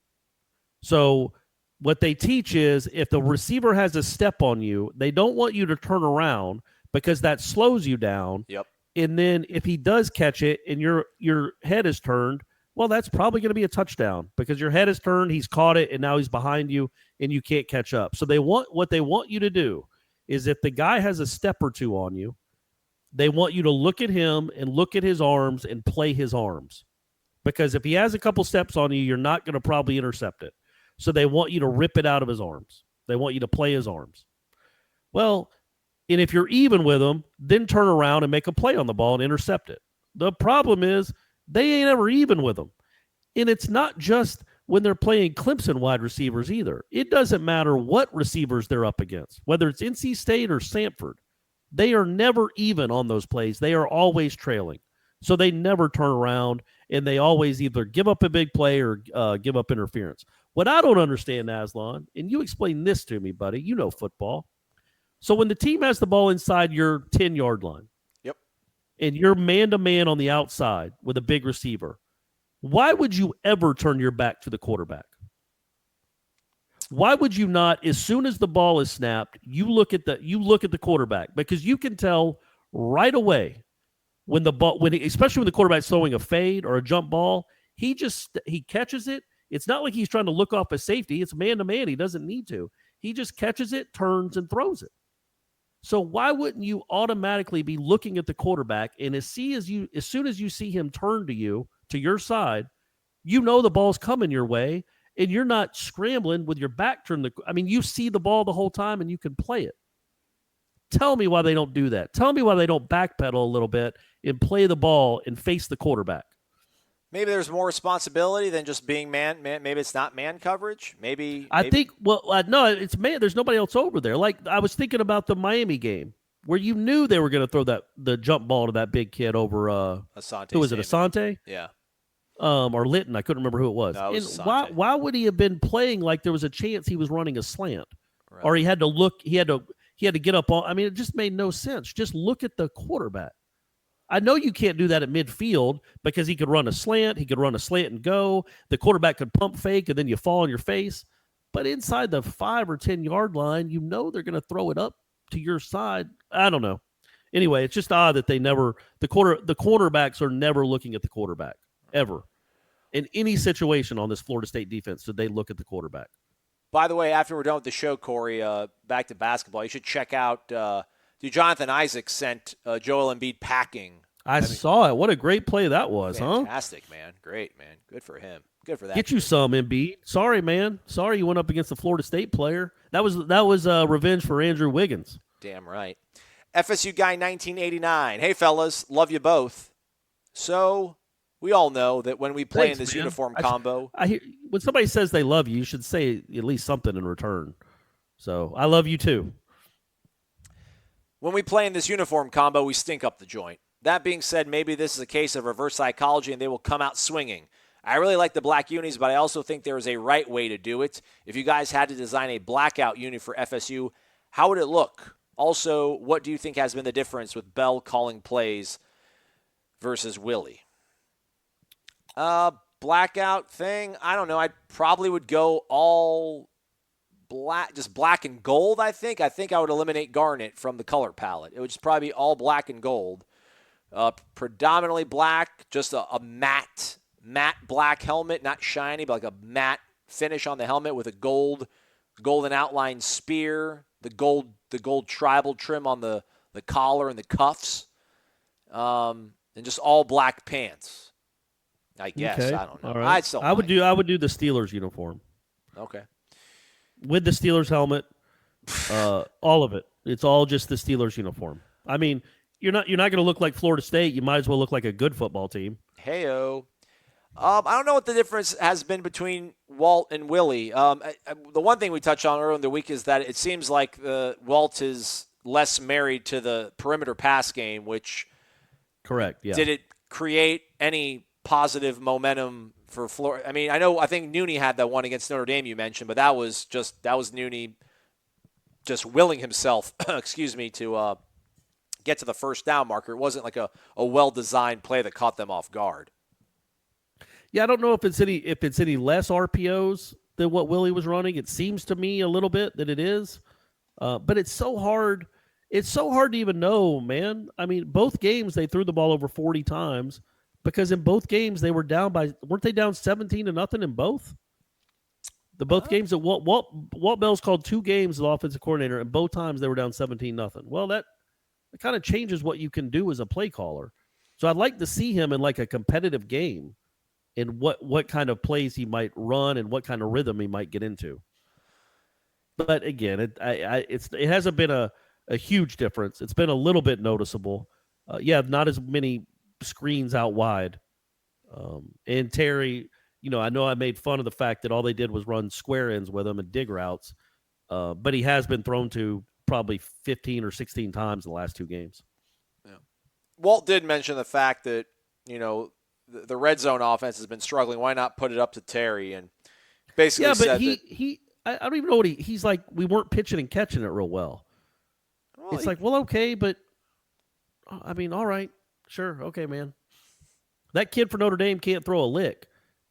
So what they teach is if the receiver has a step on you, they don't want you to turn around because that slows you down.
Yep.
And then if he does catch it and your head is turned, well, that's probably going to be a touchdown because your head is turned, he's caught it, and now he's behind you and you can't catch up. So what they want you to do is if the guy has a step or two on you, they want you to look at him and look at his arms and play his arms. Because if he has a couple steps on you, you're not going to probably intercept it. So they want you to rip it out of his arms. They want you to play his arms. Well, and if you're even with him, then turn around and make a play on the ball and intercept it. The problem is they ain't ever even with him. And it's not just when they're playing Clemson wide receivers either. It doesn't matter what receivers they're up against, whether it's NC State or Samford. They are never even on those plays. They are always trailing. So they never turn around, and they always either give up a big play or give up interference. What I don't understand, Aslan, and you explain this to me, buddy. You know football. So when the team has the ball inside your 10-yard line,
yep,
and you're man-to-man on the outside with a big receiver, why would you ever turn your back to the quarterback? Why would you not, as soon as the ball is snapped, you look at the quarterback? Because you can tell right away especially when the quarterback's throwing a fade or a jump ball, he catches it. It's not like he's trying to look off a safety. It's man-to-man. He doesn't need to. He just catches it, turns, and throws it. So why wouldn't you automatically be looking at the quarterback, and as soon as you see him turn to you, to your side, you know the ball's coming your way, and you're not scrambling with your back turned. You see the ball the whole time, and you can play it. Tell me why they don't do that. Tell me why they don't backpedal a little bit and play the ball and face the quarterback.
Maybe there's more responsibility than just being man. Maybe it's not man coverage.
I think, no, it's man. There's nobody else over there. Like, I was thinking about the Miami game where you knew they were going to throw the jump ball to that big kid over
Asante.
Who was it, Asante?
Yeah.
Or Litton. I couldn't remember who it was.
No, it was
and why would he have been playing like there was a chance he was running a slant?
Right.
Or he had to look, he had to get up on. It just made no sense. Just look at the quarterback. I know you can't do that at midfield because he could run a slant. He could run a slant and go. The quarterback could pump fake, and then you fall on your face. But inside the 5 or 10 yard line, you know they're going to throw it up to your side. I don't know. Anyway, it's just odd that they never the cornerbacks are never looking at the quarterback ever. in any situation on this Florida State defense did they look at the quarterback.
By the way, after we're done with the show, Corey, back to basketball, you should check out Jonathan Isaac sent Joel Embiid packing.
I saw it. What a great play that was,
fantastic, man. Great, man. Good for him. Good for that.
Get you some, Embiid. Sorry, man. Sorry you went up against the Florida State player. That was revenge for Andrew Wiggins.
Damn right. FSU guy 1989. Hey, fellas, love you both. So we all know that when we play in this uniform combo.
I hear, when somebody says they love you, you should say at least something in return. So I love you too.
When we play in this uniform combo, we stink up the joint. That being said, maybe this is a case of reverse psychology and they will come out swinging. I really like the black unis, but I also think there is a right way to do it. If you guys had to design a blackout uni for FSU, how would it look? Also, what do you think has been the difference with Bell calling plays versus Willie? Blackout thing, I don't know. I probably would go all black, just black and gold, I think. I think I would eliminate garnet from the color palette. It would just probably be all black and gold. Predominantly black, just a matte black helmet, not shiny, but like a matte finish on the helmet with a golden outline spear, the gold tribal trim on the collar and the cuffs, and just all black pants. I guess.
Okay.
I don't know.
All right. I would do the Steelers uniform.
Okay.
With the Steelers helmet, all of it. It's all just the Steelers uniform. I mean, you're not going to look like Florida State. You might as well look like a good football team.
Heyo. I don't know what the difference has been between Walt and Willie. The one thing we touched on earlier in the week is that it seems like Walt is less married to the perimeter pass game, which
correct. Yeah.
Did it create any positive momentum for Florida? I mean, I think Nooney had that one against Notre Dame you mentioned, but that was Nooney just willing himself, to get to the first down marker. It wasn't like a well-designed play that caught them off guard.
Yeah, I don't know if it's any less RPOs than what Willie was running. It seems to me a little bit that it is, but it's so hard. It's so hard to even know, man. I mean, both games they threw the ball over 40 times because in both games they were down weren't they down 17-0 in both? The both games that Walt Bell's called 2 games as the offensive coordinator, and both times they were down 17-0. Well, that kind of changes what you can do as a play caller. So I'd like to see him in like a competitive game. And what kind of plays he might run and what kind of rhythm he might get into. But again, it hasn't been a huge difference. It's been a little bit noticeable. Not as many screens out wide. And Terry, I know I made fun of the fact that all they did was run square ends with him and dig routes. But he has been thrown to probably 15 or 16 times in the last 2 games.
Yeah. Walt did mention the fact that, the red zone offense has been struggling. Why not put it up to Terry? And basically said
I don't even know what he's like. We weren't pitching and catching it real well. It's like, well, okay, but I mean, all right, sure, okay, man. That kid for Notre Dame can't throw a lick,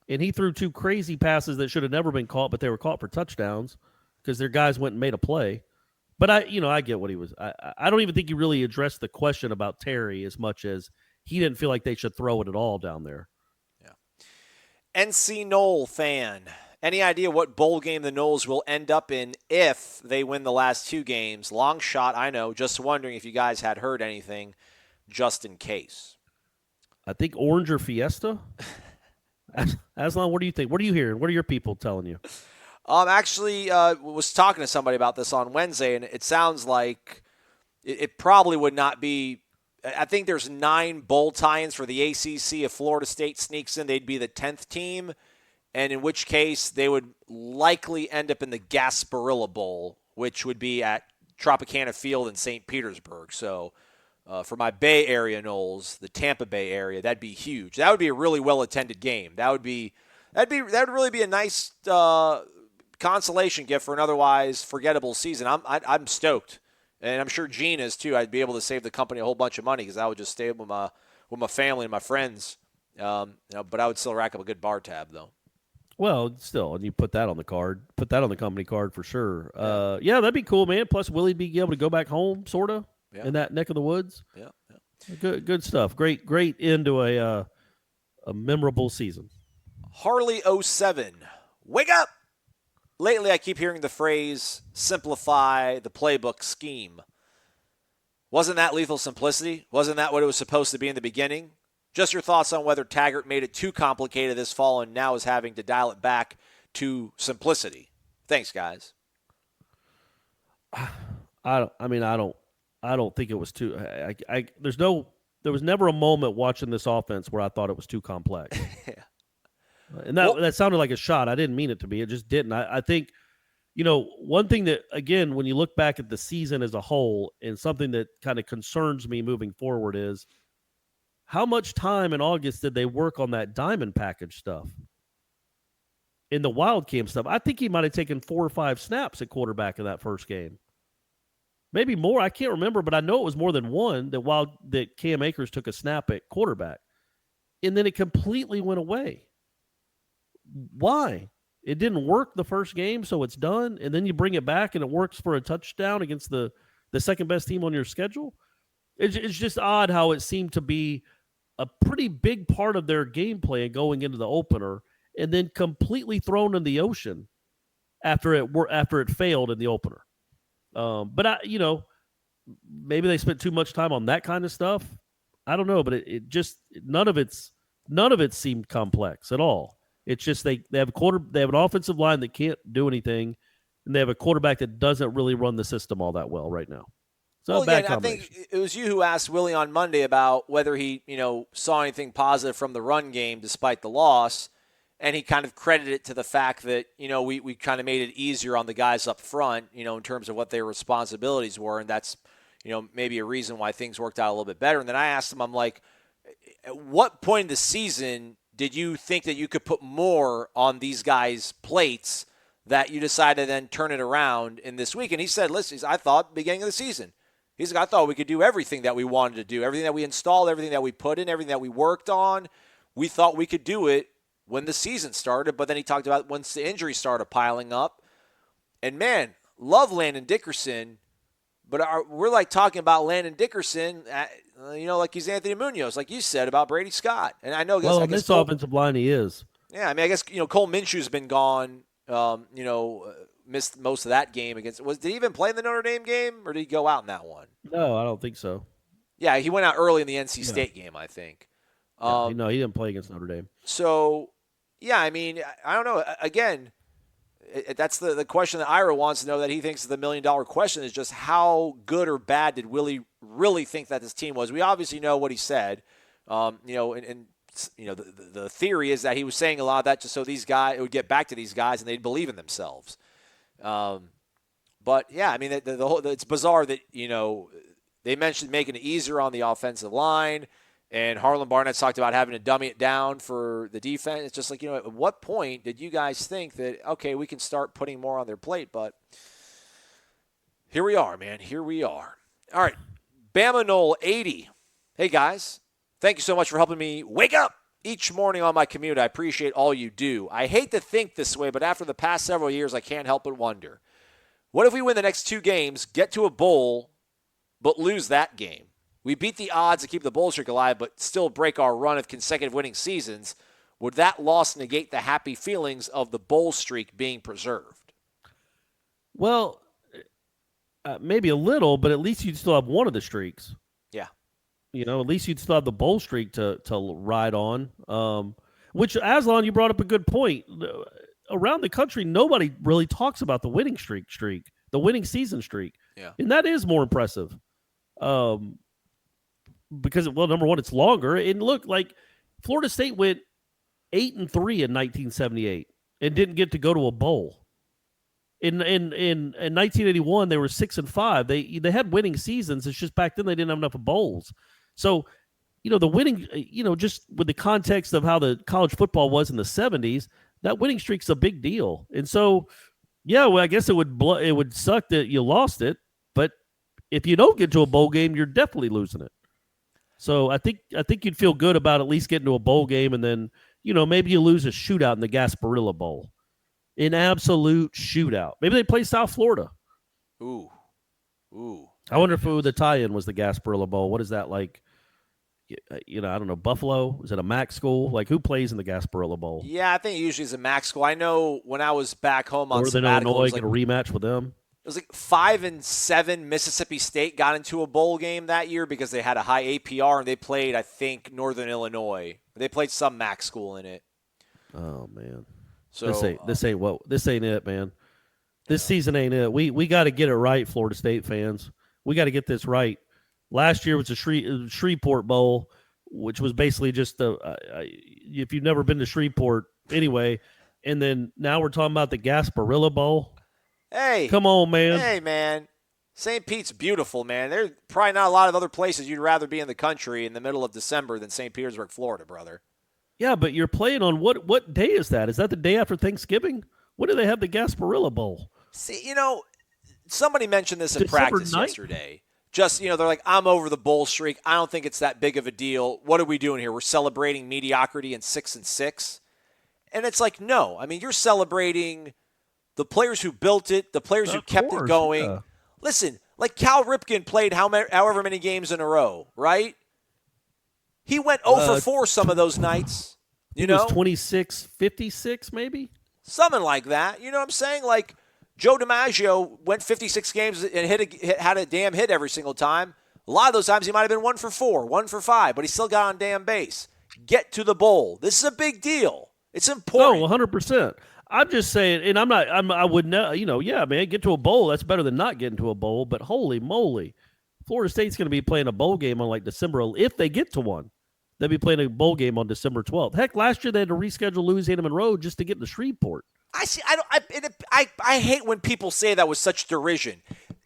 and he threw 2 crazy passes that should have never been caught, but they were caught for touchdowns because their guys went and made a play. But I get what he was. I don't even think he really addressed the question about Terry as much as he didn't feel like they should throw it at all down there.
Yeah. NC Knoll fan. Any idea what bowl game the Knolls will end up in if they win the last 2 games? Long shot, I know. Just wondering if you guys had heard anything just in case.
I think Orange or Fiesta. Aslan, what do you think? What are you hearing? What are your people telling you?
Actually, was talking to somebody about this on Wednesday, and it sounds like it probably would not be. I think there's 9 bowl tie-ins for the ACC. If Florida State sneaks in, they'd be the 10th team, and in which case they would likely end up in the Gasparilla Bowl, which would be at Tropicana Field in St. Petersburg. So for my Bay Area Knolls, the Tampa Bay area, that'd be huge. That would be a really well-attended game. That would really be a nice consolation gift for an otherwise forgettable season. I'm stoked. And I'm sure Gene is too. I'd be able to save the company a whole bunch of money because I would just stay with my family and my friends. But I would still rack up a good bar tab though.
Well, still, and you put that on the card. Put that on the company card for sure. Yeah, that'd be cool, man. Plus, Willie'd be able to go back home, sort of, in that neck of the woods.
Yeah.
Good stuff. Great end to a memorable season.
Harley07, wake up! Lately, I keep hearing the phrase, simplify the playbook scheme. Wasn't that lethal simplicity? Wasn't that what it was supposed to be in the beginning? Just your thoughts on whether Taggart made it too complicated this fall and now is having to dial it back to simplicity. Thanks, guys.
I don't think it was too. There was never a moment watching this offense where I thought it was too complex.
Yeah.
And that sounded like a shot. I didn't mean it to be. It just didn't. I think, one thing that, again, when you look back at the season as a whole, and something that kind of concerns me moving forward is how much time in August did they work on that diamond package stuff? In the wild camp stuff, I think he might have taken 4 or 5 snaps at quarterback in that first game. Maybe more. I can't remember, but I know it was more than one that Cam Akers took a snap at quarterback. And then it completely went away. Why? It didn't work the first game, so it's done, and then you bring it back and it works for a touchdown against the second best team on your schedule. It's just odd how it seemed to be a pretty big part of their game plan going into the opener, and then completely thrown in the ocean after it failed in the opener. But maybe they spent too much time on that kind of stuff. I don't know, but it just none of it seemed complex at all. It's just they have an offensive line that can't do anything, and they have a quarterback that doesn't really run the system all that well right now. So bad combination.
I think it was you who asked Willie on Monday about whether he, saw anything positive from the run game despite the loss, and he kind of credited it to the fact that, we kind of made it easier on the guys up front, in terms of what their responsibilities were, and that's, maybe a reason why things worked out a little bit better. And then I asked him, I'm like, at what point in the season did you think that you could put more on these guys' plates that you decided to then turn it around in this week? And he said, listen, I thought beginning of the season, he's like, I thought we could do everything that we wanted to do, everything that we installed, everything that we put in, everything that we worked on. We thought we could do it when the season started, but then he talked about once the injuries started piling up. And, man, love Landon Dickerson, but we're like talking about Landon Dickerson, like he's Anthony Munoz, like you said about Brady Scott. And I know,
I guess offensive line he is.
Yeah, I guess Cole Minshew's been gone. Missed most of that game against. Did he even play in the Notre Dame game, or did he go out in that one?
No, I don't think so.
Yeah, he went out early in the NC State game, I think.
No, he didn't play against Notre Dame.
So, yeah, I don't know. Again, that's the question that Ira wants to know, that he thinks is the $1 million question, is just how good or bad did Willie really think that this team was. We obviously know what he said, and the theory is that he was saying a lot of that just so it would get back to these guys and they'd believe in themselves. But yeah, it's bizarre that, they mentioned making it easier on the offensive line, and Harlan Barnett's talked about having to dummy it down for the defense. It's just like, at what point did you guys think that, okay, we can start putting more on their plate? But here we are, man. Here we are. All right. Bama Knoll 80. Hey, guys. Thank you so much for helping me wake up each morning on my commute. I appreciate all you do. I hate to think this way, but after the past several years, I can't help but wonder, what if we win the next 2 games, get to a bowl, but lose that game? We beat the odds to keep the bowl streak alive, but still break our run of consecutive winning seasons. Would that loss negate the happy feelings of the bowl streak being preserved?
Well, maybe a little, but at least you'd still have one of the streaks.
Yeah.
At least you'd still have the bowl streak to ride on. Which, Aslan, you brought up a good point. Around the country, nobody really talks about the winning streak, the winning season streak.
Yeah.
And that is more impressive. Because, number one, it's longer. And look, like Florida State went 8-3 in 1978 and didn't get to go to a bowl. In 1981, they were 6-5. They had winning seasons. It's just back then they didn't have enough bowls. So, the winning, just with the context of how the college football was in the 70s, that winning streak's a big deal. And so, yeah, well, I guess it would suck that you lost it. But if you don't get to a bowl game, you're definitely losing it. So I think you'd feel good about at least getting to a bowl game, and then, maybe you lose a shootout in the Gasparilla Bowl. An absolute shootout. Maybe they play South Florida.
Ooh.
I wonder if the tie-in was the Gasparilla Bowl. What is that like? I don't know, Buffalo? Is it a MAC school? Like, who plays in the Gasparilla Bowl?
Yeah, I think it usually is a MAC school. I know when I was back home on
Northern
sabbatical,
Illinois get a rematch with them.
It was like 5-7 Mississippi State got into a bowl game that year because they had a high APR, and they played, I think, Northern Illinois. They played some MAC school in it.
Oh, man.
So
this ain't it, man. This season ain't it. We got to get it right, Florida State fans. We got to get this right. Last year was the Shreveport Bowl, which was basically just if you've never been to Shreveport anyway. And then now we're talking about the Gasparilla Bowl.
Hey,
come on, man.
Hey, man. St. Pete's beautiful, man. There's probably not a lot of other places you'd rather be in the country in the middle of December than St. Petersburg, Florida, brother.
Yeah, but you're playing on what day is that? Is that the day after Thanksgiving? When do they have the Gasparilla Bowl?
See, somebody mentioned this in
December
practice
9th?
yesterday. Just, they're like, I'm over the bowl streak. I don't think it's that big of a deal. What are we doing here? We're celebrating mediocrity in 6-6. And it's like, no. I mean, you're celebrating the players who built it, the players who kept it going.
Yeah.
Listen, like Cal Ripken played however many games in a row, right? He went 0 for 4 some of those nights.
He was 26-56 maybe?
Something like that. You know what I'm saying? Like, Joe DiMaggio went 56 games and had a damn hit every single time. A lot of those times he might have been 1 for 4, 1 for 5, but he still got on damn base. Get to the bowl. This is a big deal. It's important.
No, 100%. I'm just saying, and I would know, yeah, man, get to a bowl. That's better than not getting to a bowl. But holy moly, Florida State's going to be playing a bowl game on like December, if they get to one. They'll be playing a bowl game on December 12th. Heck, last year they had to reschedule Louisiana Monroe just to get into Shreveport.
I hate when people say that with such derision.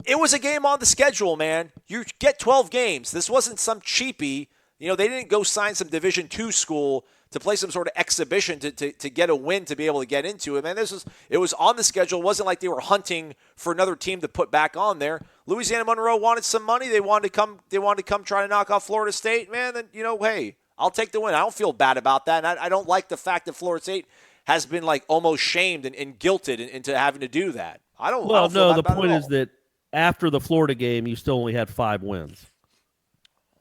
It was a game on the schedule, man. You get 12 games. This wasn't some cheapie. They didn't go sign some Division II school to play some sort of exhibition to get a win to be able to get into it. Man, it was on the schedule. It wasn't like they were hunting for another team to put back on there. Louisiana Monroe wanted some money. They wanted to come try to knock off Florida State. Man, then hey, I'll take the win. I don't feel bad about that. And I don't like the fact that Florida State has been like almost shamed and guilted into having to do that. I don't feel bad
the
about
point
it
is that after the Florida game, you still only had 5 wins.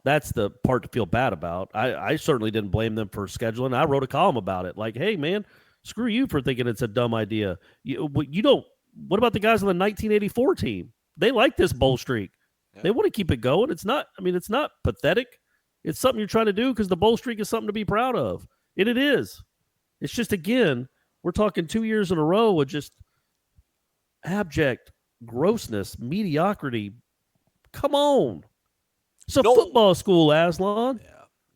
That's the part to feel bad about. I certainly didn't blame them for scheduling. I wrote a column about it. Like, hey, man, screw you for thinking it's a dumb idea. What about the guys on the 1984 team? They like this bowl streak. Yeah. They want to keep it going. It's not pathetic. It's something you're trying to do because the bowl streak is something to be proud of. And it is. It's just, again, we're talking 2 years in a row of just abject grossness, mediocrity. Come on. It's a football school, Aslan.
Yeah.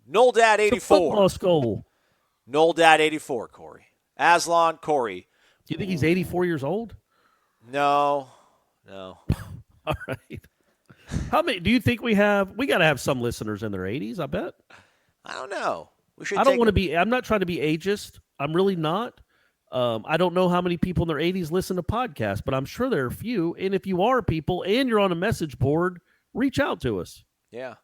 Noldad 84.
It's a football school.
Noldad 84, Corey. Aslan, Corey.
Do you think he's 84 years old?
No.
All right. How many do you think we have? We got to have some listeners in their 80s, I bet.
I don't know.
I don't want to be. I'm not trying to be ageist. I'm really not. I don't know how many people in their 80s listen to podcasts, but I'm sure there are a few. And if you are people and you're on a message board, reach out to us.
Yeah.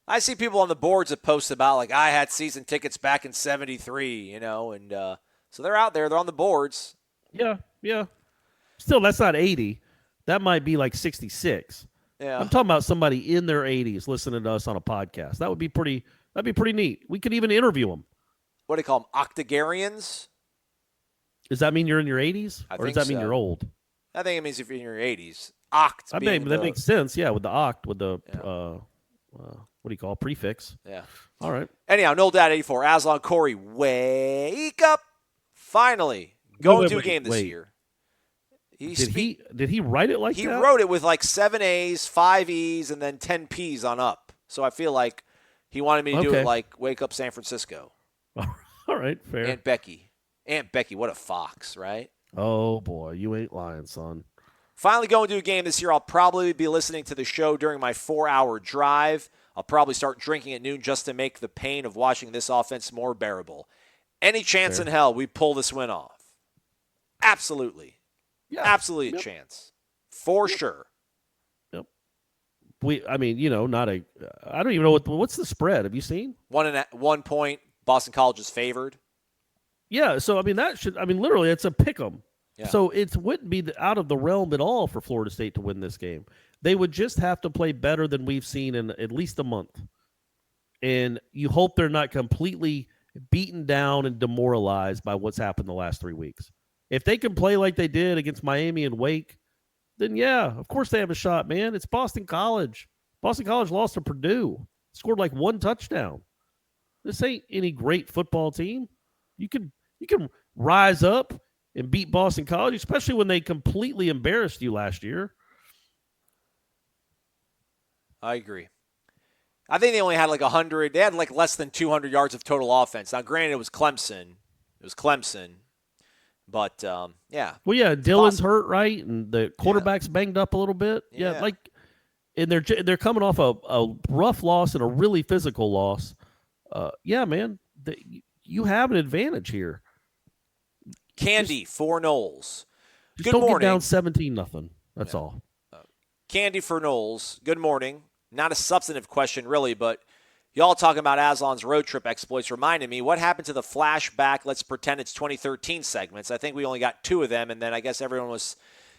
I see people on the boards that post about, like, I had season tickets back in 73, and so they're out there. They're on the boards.
Yeah. Still, that's not 80. That might be like 66.
Yeah.
I'm talking about somebody in their 80s listening to us on a podcast. That'd be pretty neat. We could even interview them.
What do they call them? Octogenarians?
Does that mean you're in your 80s? Or does that mean you're old?
I think it means if you're in your 80s.
That makes sense, yeah, with the oct, with the, what do you call it, prefix.
Yeah.
All right.
Anyhow, Noldad 84, Aslan, Corey, wake up. Finally. Going to a game this year.
Did he write it like that?
He wrote it with like 7 A's, 5 E's, and then 10 P's on up. So I feel like he wanted me to do it like Wake Up San Francisco.
All right, fair.
Aunt Becky, what a fox, right?
Oh, boy, you ain't lying, son.
Finally going to a game this year. I'll probably be listening to the show during my 4-hour drive. I'll probably start drinking at noon just to make the pain of watching this offense more bearable. Any chance in hell we pull this win off? Absolutely. Yeah. Absolutely a chance. For sure.
Yep. I don't even know what's the spread. Have you seen?
1 point. Boston College is favored.
Yeah, so literally it's a pick 'em. Yeah. So it wouldn't be out of the realm at all for Florida State to win this game. They would just have to play better than we've seen in at least a month. And you hope they're not completely beaten down and demoralized by what's happened the last 3 weeks. If they can play like they did against Miami and Wake, then yeah, of course they have a shot, man. It's Boston College. Boston College lost to Purdue, scored like 1 touchdown. This ain't any great football team. You can rise up and beat Boston College, especially when they completely embarrassed you last year.
I agree. I think they only had like 100. They had like less than 200 yards of total offense. Now, granted, it was Clemson. But, yeah.
Well, yeah, Dylan's hurt, right? And the quarterback's banged up a little bit. Yeah, and they're coming off a rough loss and a really physical loss. Yeah, man, you have an advantage here.
Candy for Knowles.
Good morning. Get down 17-0. That's all.
Candy for Knowles. Good morning. Not a substantive question, really, but y'all talking about Aslan's road trip exploits reminded me, what happened to the flashback, let's pretend it's 2013 segments? I think we only got 2 of them, and then I guess everyone was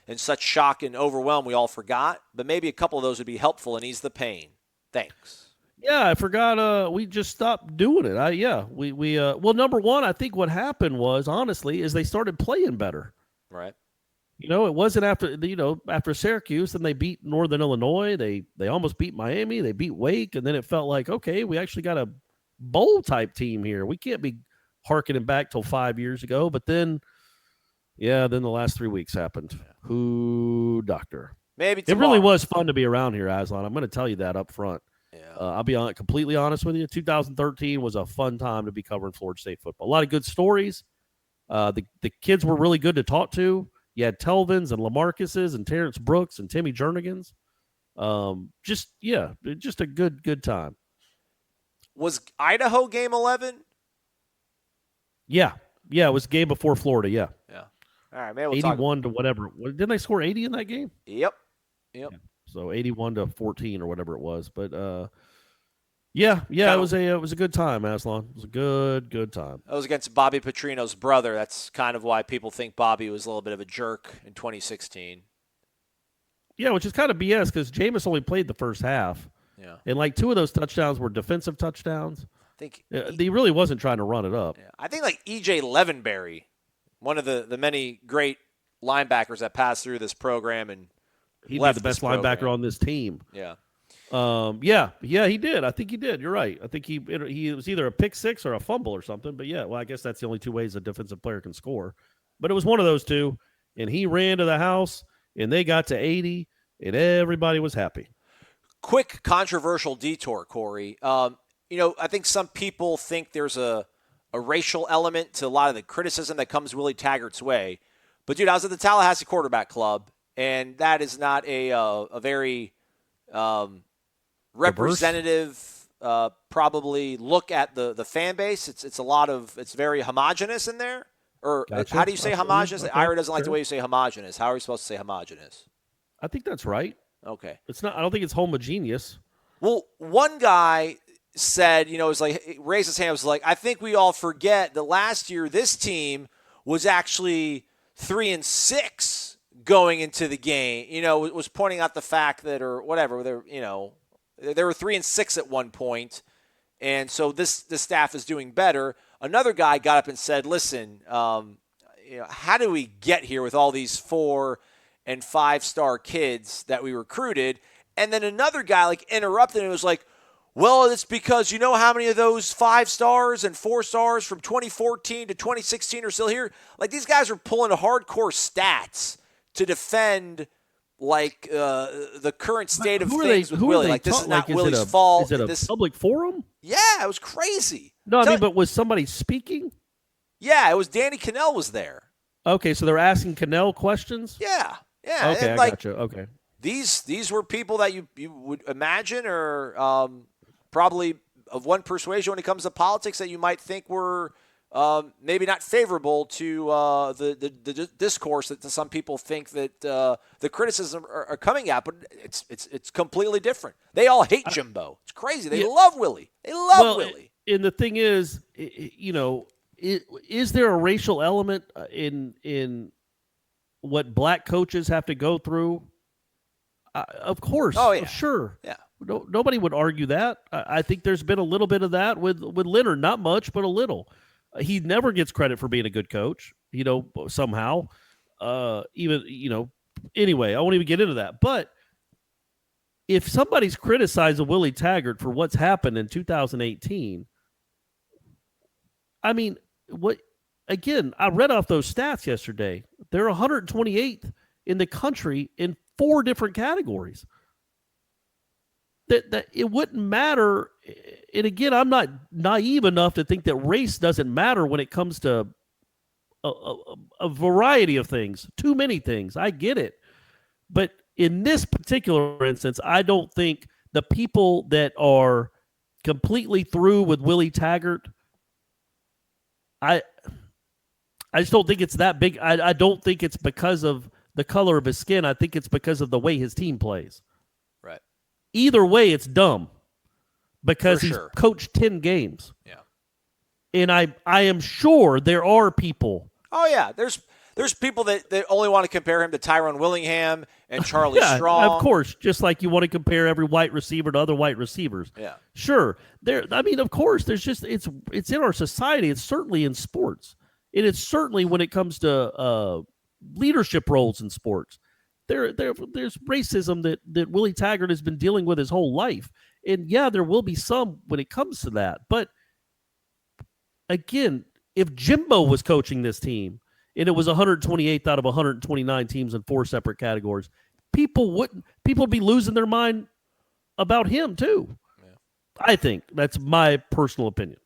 in such shock and overwhelm we all forgot. But maybe a couple of those would be helpful and ease the pain. Thanks.
Yeah, I forgot. We just stopped doing it. Well, number one, I think what happened was, honestly, is they started playing better.
Right.
It wasn't after Syracuse, and they beat Northern Illinois. They almost beat Miami. They beat Wake, and then it felt like, okay, we actually got a bowl type team here. We can't be harkening back till 5 years ago. But then the last 3 weeks happened. Who doctor?
Maybe
tomorrow. It really was fun to be around here, Aslan. I'm going to tell you that up front.
Yeah.
I'll be completely honest with you. 2013 was a fun time to be covering Florida State football. A lot of good stories. The kids were really good to talk to. You had Telvins and Lamarcus's and Terrence Brooks and Timmy Jernigan's. Just a good time.
Was Idaho game 11?
Yeah, it was game before Florida. Yeah.
All right, maybe we'll
81 to whatever. Didn't they score 80 in that game?
Yep.
Yeah. So 81 to 14 or whatever it was, but it was a good time, Aslan. It was a good time.
That was against Bobby Petrino's brother. That's kind of why people think Bobby was a little bit of a jerk in 2016.
Yeah, which is kind of BS because Jameis only played the first half.
Yeah.
And like 2 of those touchdowns were defensive touchdowns.
I think
he really wasn't trying to run it up.
Yeah. I think like E.J. Levenberry, one of the many great linebackers that passed through this program, and
he'd be the best linebacker on this team.
Yeah.
He did. I think he did. You're right. I think he was either a pick 6 or a fumble or something. But yeah, well, I guess that's the only 2 ways a defensive player can score. But it was one of those 2, and he ran to the house, and they got to 80, and everybody was happy.
Quick controversial detour, Corey. I think some people think there's a racial element to a lot of the criticism that comes Willie Taggart's way. But dude, I was at the Tallahassee Quarterback Club, and that is not a very representative probably look at the fan base. It's very homogenous in there. Or
gotcha.
How do you say homogenous?
Okay.
Ira doesn't like the way you say homogenous. How are we supposed to say homogenous?
I think that's right.
Okay.
It's not. I don't think it's homogeneous.
Well, one guy said, raised his hand, was like, I think we all forget that last year this team was actually 3-6 going into the game. Was pointing out the fact that, or whatever, they were 3-6 at one point, and so this staff is doing better. Another guy got up and said, listen, how do we get here with all these 4- and 5-star kids that we recruited? And then another guy interrupted and was like, well, it's because you know how many of those 5 stars and 4 stars from 2014 to 2016 are still here? Like, these guys are pulling hardcore stats to defend the current state of things with Willie. This is not Willie's fault.
Is it a public forum?
Yeah, it was crazy.
No, but was somebody speaking?
Yeah, it was Danny Cannell was there.
Okay, so they're asking Cannell questions?
Yeah.
Okay,
and
I got you. Okay.
These were people that you would imagine are probably of one persuasion when it comes to politics that you might think were maybe not favorable to the discourse that some people think that the criticism are coming at, but it's completely different. They all hate Jimbo. It's crazy. They love Willie. They love Willie.
And the thing is, is there a racial element in what black coaches have to go through? Of course.
Oh, yeah.
Sure.
Yeah.
Nobody would argue that. I think there's been a little bit of that with Leonard. Not much, but a little. He never gets credit for being a good coach, somehow. Anyway, I won't even get into that. But if somebody's criticizing Willie Taggart for what's happened in 2018, I mean, again, I read off those stats yesterday. They're 128th in the country in 4 different categories. That it wouldn't matter. And again, I'm not naive enough to think that race doesn't matter when it comes to a variety of things, too many things. I get it. But in this particular instance, I don't think the people that are completely through with Willie Taggart, I just don't think it's that big. I don't think it's because of the color of his skin. I think it's because of the way his team plays.
Right.
Either way, it's dumb because
For
he's
sure.
coached 10 games.
Yeah.
And I am sure there are people.
Oh, yeah. There's people that only want to compare him to Tyrone Willingham and Charlie Strong.
Of course, just like you want to compare every white receiver to other white receivers.
Yeah.
Sure. Of course, there's just it's in our society. It's certainly in sports. And it's certainly when it comes to leadership roles in sports. There's racism that Willie Taggart has been dealing with his whole life. And yeah, there will be some when it comes to that. But again, if Jimbo was coaching this team and it was 128th out of 129 teams in 4 separate categories, people would be losing their mind about him too. Yeah. I think that's my personal opinion.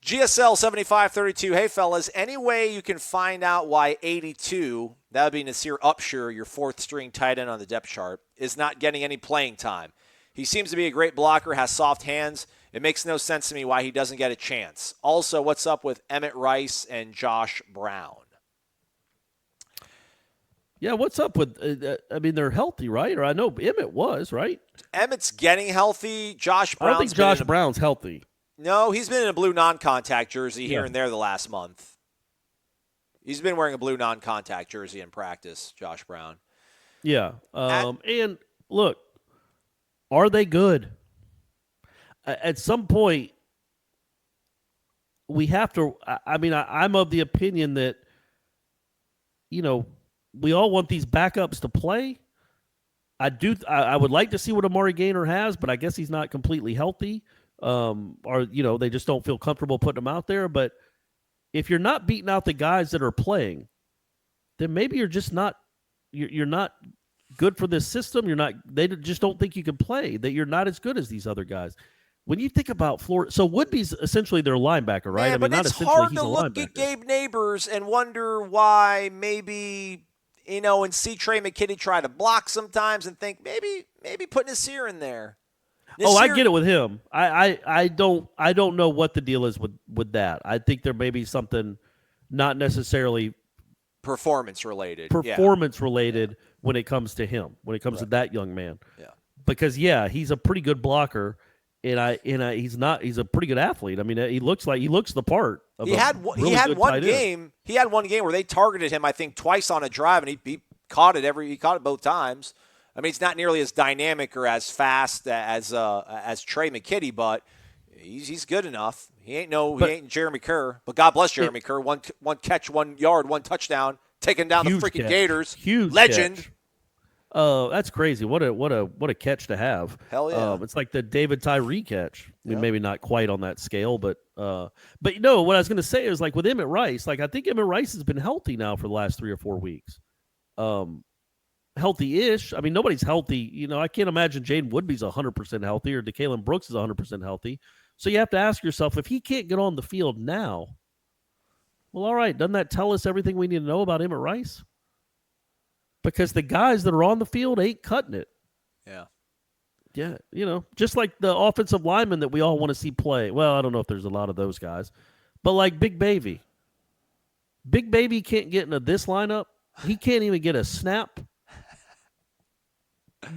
GSL 7532. Hey, fellas, any way you can find out why 82, that would be Nasir Upshur, your 4th string tight end on the depth chart, is not getting any playing time? He seems to be a great blocker, has soft hands. It makes no sense to me why he doesn't get a chance. Also, what's up with Emmett Rice and Josh Brown?
Yeah, what's up with they're healthy, right? Or I know Emmett was, right?
Emmett's getting healthy. Josh Brown's
I don't think Josh Brown's healthy.
No, he's been in a blue non-contact jersey here and there the last month. He's been wearing a blue non-contact jersey in practice, Josh Brown.
Yeah. And look, are they good? At some point, we have to – I'm of the opinion that, we all want these backups to play. I would like to see what Amari Gaynor has, but I guess he's not completely healthy. Or they just don't feel comfortable putting them out there. But if you're not beating out the guys that are playing, then maybe you're just not you're not good for this system. They just don't think you can play, that you're not as good as these other guys. When you think about Florida, so Woodby's essentially their linebacker, right?
Yeah, but it's hard to look at Gabe Neighbors and wonder why maybe and see Trey McKitty try to block sometimes and think maybe put Nasir in there.
Oh, I get it with him. I don't know what the deal is with that. I think there may be something not necessarily
performance related
when it comes to him, when it comes to that young man.
Yeah.
Because he's a pretty good blocker, and he's a pretty good athlete. I mean, he looks the part.
He had one game where they targeted him, I think, twice on a drive, and he caught it both times. I mean, it's not nearly as dynamic or as fast as Trey McKitty, but he's good enough. He ain't Jeremy Kerr, but God bless Jeremy Kerr. One catch, 1 yard, 1 touchdown, taking down the freaking Gators.
Huge
legend.
Catch. That's crazy. What a catch to have.
Hell yeah.
It's like the David Tyree catch. I mean, maybe not quite on that scale, but what I was going to say is, like, with Emmett Rice, like, I think Emmett Rice has been healthy now for the last 3 or 4 weeks. Healthy-ish. I mean, nobody's healthy. I can't imagine Jaden Woodby's 100% healthy or DeKalen Brooks is 100% healthy. So you have to ask yourself, if he can't get on the field now, well, all right, doesn't that tell us everything we need to know about Emmett Rice? Because the guys that are on the field ain't cutting it.
Yeah.
Yeah, just like the offensive linemen that we all want to see play. Well, I don't know if there's a lot of those guys. But like Big Baby. Big Baby can't get into this lineup. He can't even get a snap.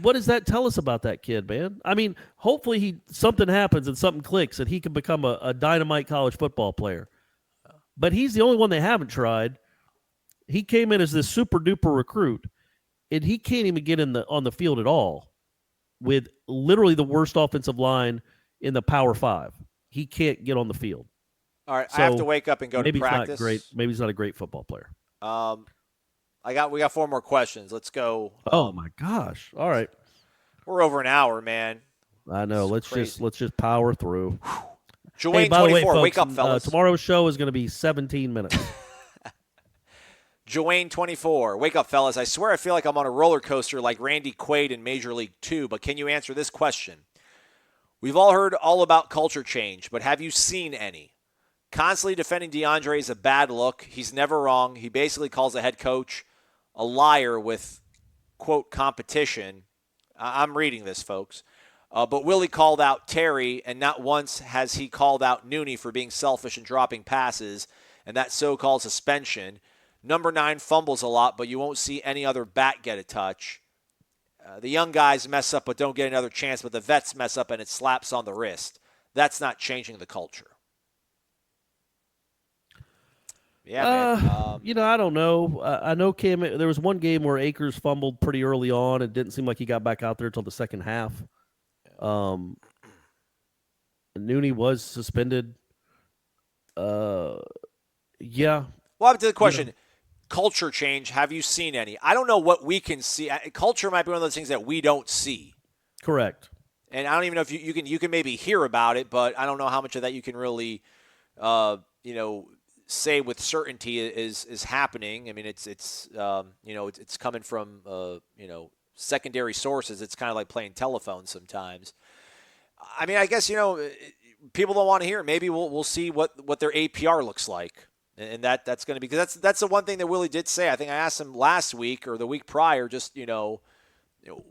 What does that tell us about that kid, man? I mean, hopefully something happens and something clicks and he can become a dynamite college football player. But he's the only one they haven't tried. He came in as this super duper recruit, and he can't even get on the field at all. with literally the worst offensive line in the Power 5. He can't get on the field.
All right,
so
I have to wake up and go to practice.
Not great. Maybe he's not a great football player.
We got 4 more questions. Let's go.
Oh my gosh! All right,
we're over an hour, man.
I know. Let's just power through.
Joanne,
hey, by
24.
the way, folks,
wake up, fellas.
Tomorrow's show is going to be 17 minutes.
Joanne, 24. Wake up, fellas. I swear I feel like I'm on a roller coaster like Randy Quaid in Major League 2, but can you answer this question? We've all heard all about culture change, but have you seen any? Constantly defending DeAndre is a bad look. He's never wrong. He basically calls the head coach a liar with, quote, competition. I'm reading this, folks. But Willie called out Terry, and not once has he called out Nooney for being selfish and dropping passes, and that so-called suspension. Number 9 fumbles a lot, but you won't see any other back get a touch. The young guys mess up but don't get another chance, but the vets mess up and it slaps on the wrist. That's not changing the culture. Yeah, man.
I don't know. I know Cam. There was one game where Akers fumbled pretty early on. It didn't seem like he got back out there until the second half. Nooney was suspended. Yeah.
Well, to the question, culture change, have you seen any? I don't know what we can see. Culture might be one of those things that we don't see.
Correct.
And I don't even know if you can maybe hear about it, but I don't know how much of that you can really, say with certainty is happening. I mean, it's coming from secondary sources. It's kind of like playing telephone sometimes. I mean, I guess people don't want to hear it. Maybe we'll see what their APR looks like, and that's going to be, because that's the one thing that Willie did say. I think I asked him last week or the week prior, just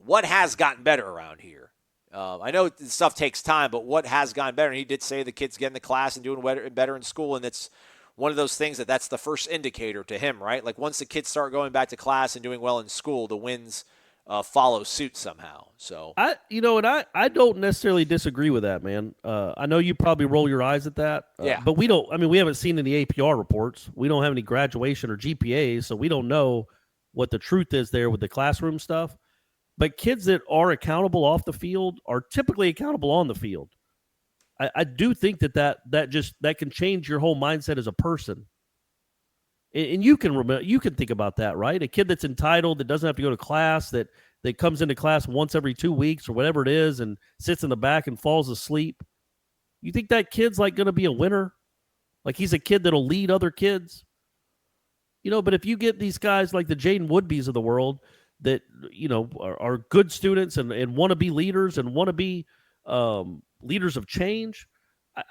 what has gotten better around here. I know stuff takes time, but what has gotten better? And he did say the kids getting to class and doing better in school, and it's one of those things that's the first indicator to him, right? Like once the kids start going back to class and doing well in school, the wins follow suit somehow. So
I don't necessarily disagree with that, man. I know you probably roll your eyes at that.
Yeah.
But we don't. I mean, we haven't seen any APR reports. We don't have any graduation or GPAs, so we don't know what the truth is there with the classroom stuff. But kids that are accountable off the field are typically accountable on the field. I do think that can change your whole mindset as a person. And you can think about that, right? A kid that's entitled, that doesn't have to go to class, that comes into class once every 2 weeks or whatever it is and sits in the back and falls asleep. You think that kid's like going to be a winner? Like he's a kid that'll lead other kids? But if you get these guys like the Jaden Woodbys of the world that, are good students and want to be leaders and want to be leaders of change,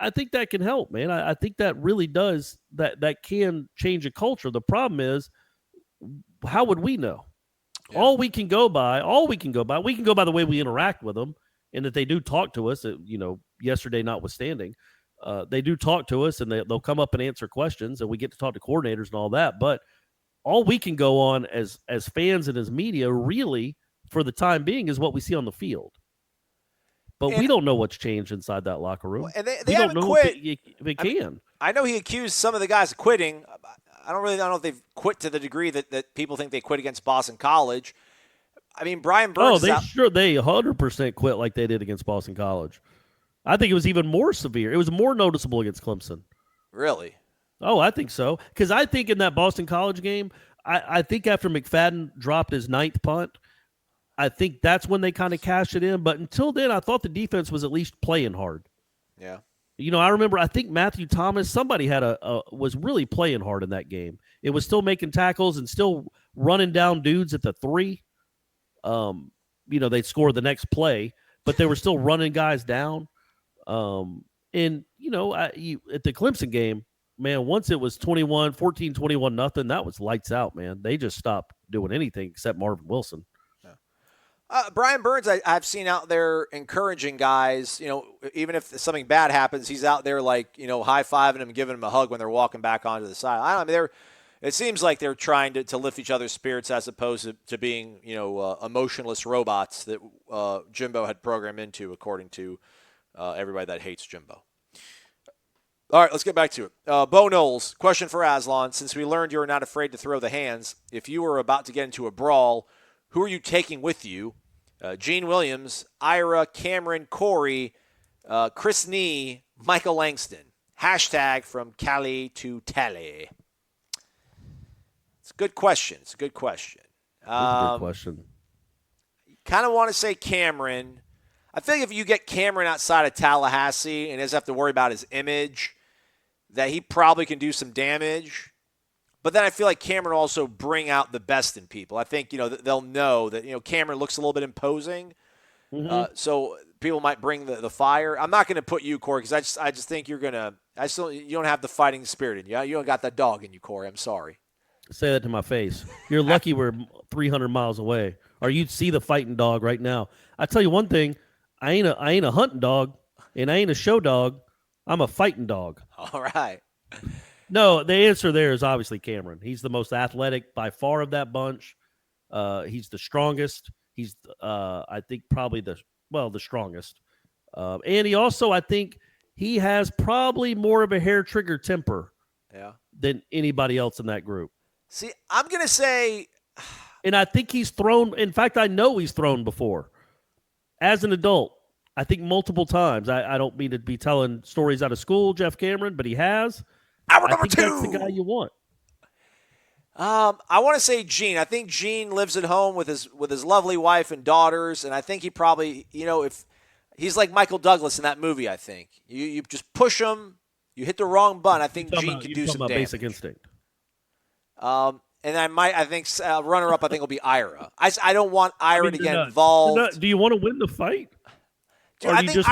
I think that can help, man. I think that really does, that can change a culture. The problem is, how would we know? Yeah. We can go by the way we interact with them, and that they do talk to us, yesterday notwithstanding. They do talk to us, and they'll come up and answer questions, and we get to talk to coordinators and all that. But all we can go on as fans and as media, really, for the time being, is what we see on the field. But we don't know what's changed inside that locker room.
And they haven't quit.
If it can.
I know he accused some of the guys of quitting. I don't know if they've quit to the degree that people think they quit against Boston College. I mean, Brian Burns.
They 100% quit like they did against Boston College. I think it was even more severe. It was more noticeable against Clemson.
Really?
Oh, I think so. Because I think in that Boston College game, I think after McFadden dropped his 9th punt, I think that's when they kind of cashed it in. But until then, I thought the defense was at least playing hard.
Yeah.
I remember, I think Matthew Thomas, somebody was really playing hard in that game. It was still making tackles and still running down dudes at the 3. They'd score the next play, but they were still running guys down. At the Clemson game, man, once it was 14-21 nothing, that was lights out, man. They just stopped doing anything except Marvin Wilson.
Brian Burns, I've seen out there encouraging guys, even if something bad happens, he's out there high-fiving them, giving them a hug when they're walking back onto the side. It seems like they're trying to lift each other's spirits as opposed to being, emotionless robots that Jimbo had programmed into, according to everybody that hates Jimbo. All right, let's get back to it. Bo Knowles, question for Aslan. Since we learned you are not afraid to throw the hands, if you were about to get into a brawl, who are you taking with you? Gene Williams, Ira, Cameron, Corey, Chris Nee, Michael Langston. Hashtag from Cali to Tally. It's a good question.
That's a good question.
Kind of want to say Cameron. I feel like if you get Cameron outside of Tallahassee and doesn't have to worry about his image, that he probably can do some damage. But then I feel like Cameron will also bring out the best in people. I think, they'll know that, Cameron looks a little bit imposing.
Mm-hmm.
So people might bring the fire. I'm not going to put you, Corey, because I just think you're going to – you don't have the fighting spirit in you. You don't got that dog in you, Corey. I'm sorry.
Say that to my face. You're lucky we're 300 miles away, or you'd see the fighting dog right now. I tell you one thing, I ain't a hunting dog, and I ain't a show dog. I'm a fighting dog.
All right.
No, the answer there is obviously Cameron. He's the most athletic by far of that bunch. He's the strongest. He's, I think, probably the strongest. And he also, I think, he has probably more of a hair trigger temper than anybody else in that group.
See, I'm going to say...
And I think he's thrown... In fact, I know he's thrown before. As an adult, I think multiple times. I don't mean to be telling stories out of school, Jeff Cameron, but he has.
Hour number 2!
That's the guy you want.
I want to say Gene. I think Gene lives at home with his lovely wife and daughters, and I think he probably, if he's like Michael Douglas in that movie, I think. You just push him, you hit the wrong button. I think Gene can do some damage.
Basic Instinct.
And I think runner-up, I think, will be Ira. I don't want Ira to get involved.
Do you want to win the fight?
Dude, I think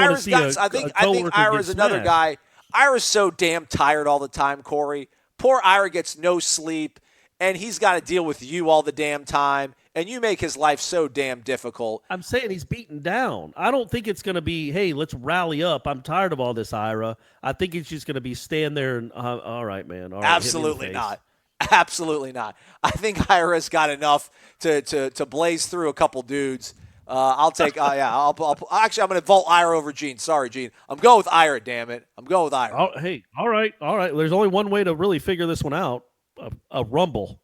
Ira's another guy. Ira's so damn tired all the time, Corey. Poor Ira gets no sleep, and he's got to deal with you all the damn time, and you make his life so damn difficult.
I'm saying he's beaten down. I don't think it's going to be, hey, let's rally up. I'm tired of all this, Ira. I think it's just going to be stand there and, all right, man. All right,
absolutely not. Absolutely not. I think Ira's got enough to blaze through a couple dudes. I'll take. Actually, I'm going to vote Ira over Gene. Sorry, Gene. I'm going with Ira. Damn it. I'm going with Ira.
Oh, hey, all right. There's only one way to really figure this one out: a rumble.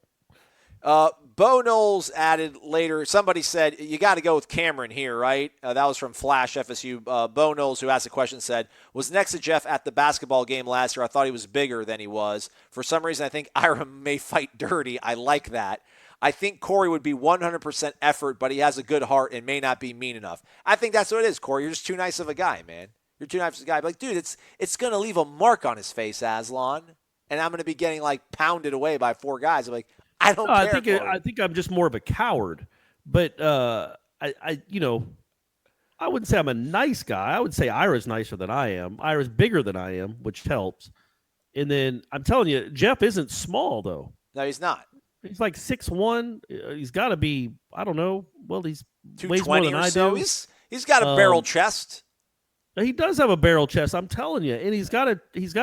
Bo Knowles added later. Somebody said you got to go with Cameron here, right? That was from Flash FSU. Bo Knowles, who asked the question, said was next to Jeff at the basketball game last year. I thought he was bigger than he was. For some reason, I think Ira may fight dirty. I like that. I think Corey would be 100% effort, but he has a good heart and may not be mean enough. I think that's what it is, Corey. You're just too nice of a guy, man. You're too nice of a guy. But like, dude, it's going to leave a mark on his face, Aslan, and I'm going to be getting pounded away by 4 guys. I'm like, I don't care.
I think I'm just more of a coward, but I wouldn't say I'm a nice guy. I would say Ira's nicer than I am. Ira's bigger than I am, which helps. And then I'm telling you, Jeff isn't small though.
No, he's not.
He's like 6'1". He's got to be, I don't know. Well, he's
220 or so. He's got a barrel chest.
He does have a barrel chest. I'm telling you, and he's got a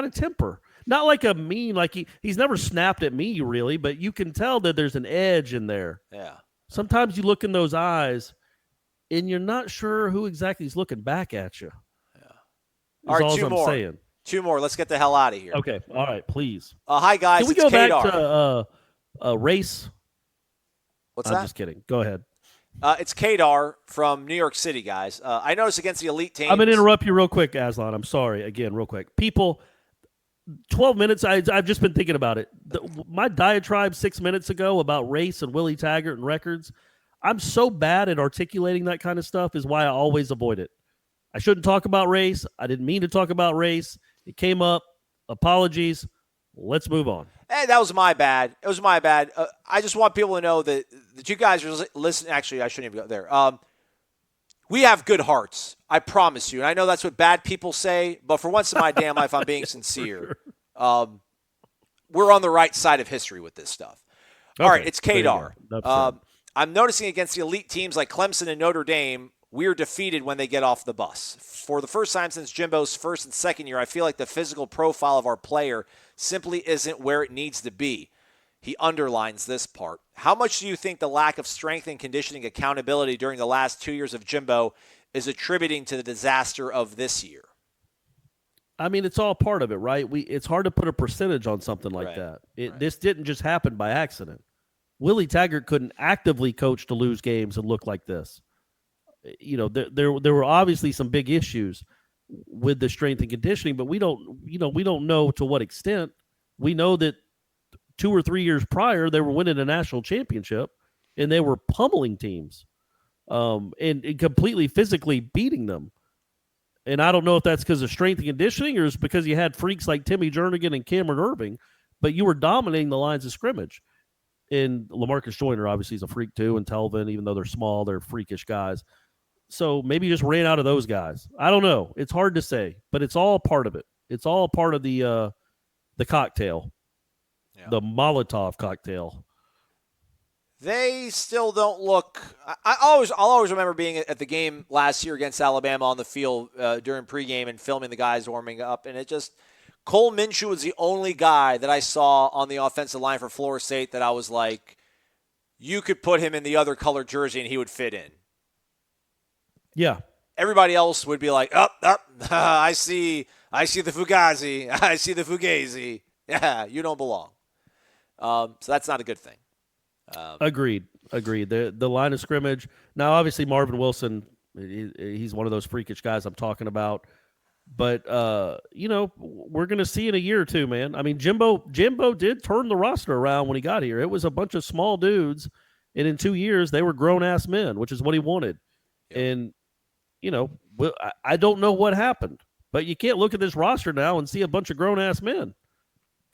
temper. Not like a mean, he's never snapped at me really, but you can tell that there's an edge in there.
Yeah.
Sometimes you look in those eyes, and you're not sure who exactly is looking back at you.
Yeah. All right, 2 more.
Saying.
2 more. Let's get the hell out of here.
Okay. All right, please.
Hi guys.
Can we go back to race?
What's that?
I'm just kidding. Go ahead.
It's Kadar from New York City, guys. I noticed against the elite teams.
I'm going to interrupt you real quick, Aslan. I'm sorry. Again, real quick. People, 12 minutes, I've just been thinking about it. My diatribe 6 minutes ago about race and Willie Taggart and records, I'm so bad at articulating that kind of stuff is why I always avoid it. I shouldn't talk about race. I didn't mean to talk about race. It came up. Apologies. Let's move on.
Hey, that was my bad. It was my bad. I just want people to know that you guys are listening. Actually, I shouldn't even go there. We have good hearts. I promise you. And I know that's what bad people say, but for once in my damn life, I'm being sincere. We're on the right side of history with this stuff. All right, it's Kadar. I'm noticing against the elite teams like Clemson and Notre Dame, we are defeated when they get off the bus. For the first time since Jimbo's first and second year, I feel like the physical profile of our player simply isn't where it needs to be. He underlines this part. How much do you think the lack of strength and conditioning accountability during the last 2 years of Jimbo is attributing to the disaster of this year?
I mean, it's all part of it, right? It's hard to put a percentage on something like that. This didn't just happen by accident. Willie Taggart couldn't actively coach to lose games and look like this. there were obviously some big issues with the strength and conditioning, but we don't know to what extent. We know that 2 or 3 years prior, they were winning a national championship and they were pummeling teams, and completely physically beating them. And I don't know if that's because of strength and conditioning or it's because you had freaks like Timmy Jernigan and Cameron Irving, but you were dominating the lines of scrimmage. And LaMarcus Joyner obviously is a freak too, and Telvin, even though they're small, they're freakish guys. So maybe you just ran out of those guys. I don't know. It's hard to say, but it's all part of it. It's all part of the cocktail, the Molotov cocktail.
They still don't look. I'll always remember being at the game last year against Alabama on the field during pregame and filming the guys warming up, and Cole Minshew was the only guy that I saw on the offensive line for Florida State that I was like, you could put him in the other colored jersey and he would fit in.
Yeah. Everybody
else would be like, I see the Fugazi. I see the Fugazi. Yeah, you don't belong. So that's not a good thing.
Agreed. The line of scrimmage. Now, obviously, Marvin Wilson, he's one of those freakish guys I'm talking about. But, we're going to see in a year or two, man. I mean, Jimbo did turn the roster around when he got here. It was a bunch of small dudes, and in 2 years, they were grown-ass men, which is what he wanted. Yep. And, I don't know what happened. But you can't look at this roster now and see a bunch of grown-ass men.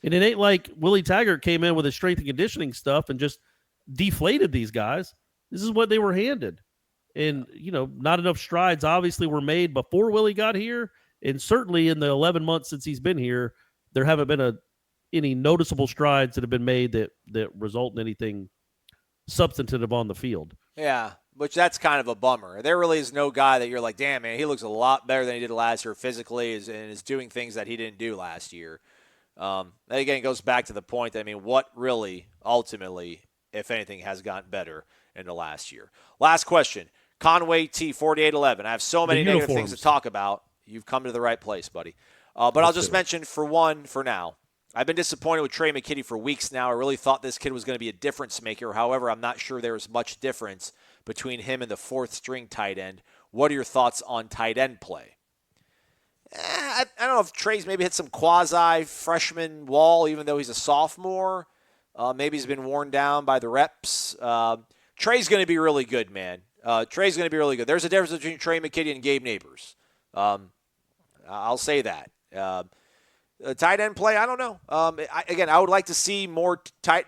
And it ain't like Willie Taggart came in with his strength and conditioning stuff and just deflated these guys. This is what they were handed. And, not enough strides obviously were made before Willie got here. And certainly in the 11 months since he's been here, there haven't been any noticeable strides that have been made that result in anything substantive on the field.
Yeah, which that's kind of a bummer. There really is no guy that you're like, damn, man, he looks a lot better than he did last year physically and is doing things that he didn't do last year. That again goes back to the point that, what really, ultimately, if anything, has gotten better in the last year. Last question. Conway T, 4811. I have so many negative things to talk about. You've come to the right place, buddy. But I'll just mention, for now, I've been disappointed with Trey McKitty for weeks now. I really thought this kid was going to be a difference maker. However, I'm not sure there was much difference between him and the fourth-string tight end. What are your thoughts on tight end play? I don't know if Trey's maybe hit some quasi-freshman wall, even though he's a sophomore. Maybe he's been worn down by the reps. Trey's going to be really good, man. Trey's going to be really good. There's a difference between Trey McKitty and Gabe Neighbors. I'll say that. Tight end play, I don't know. I would like to see more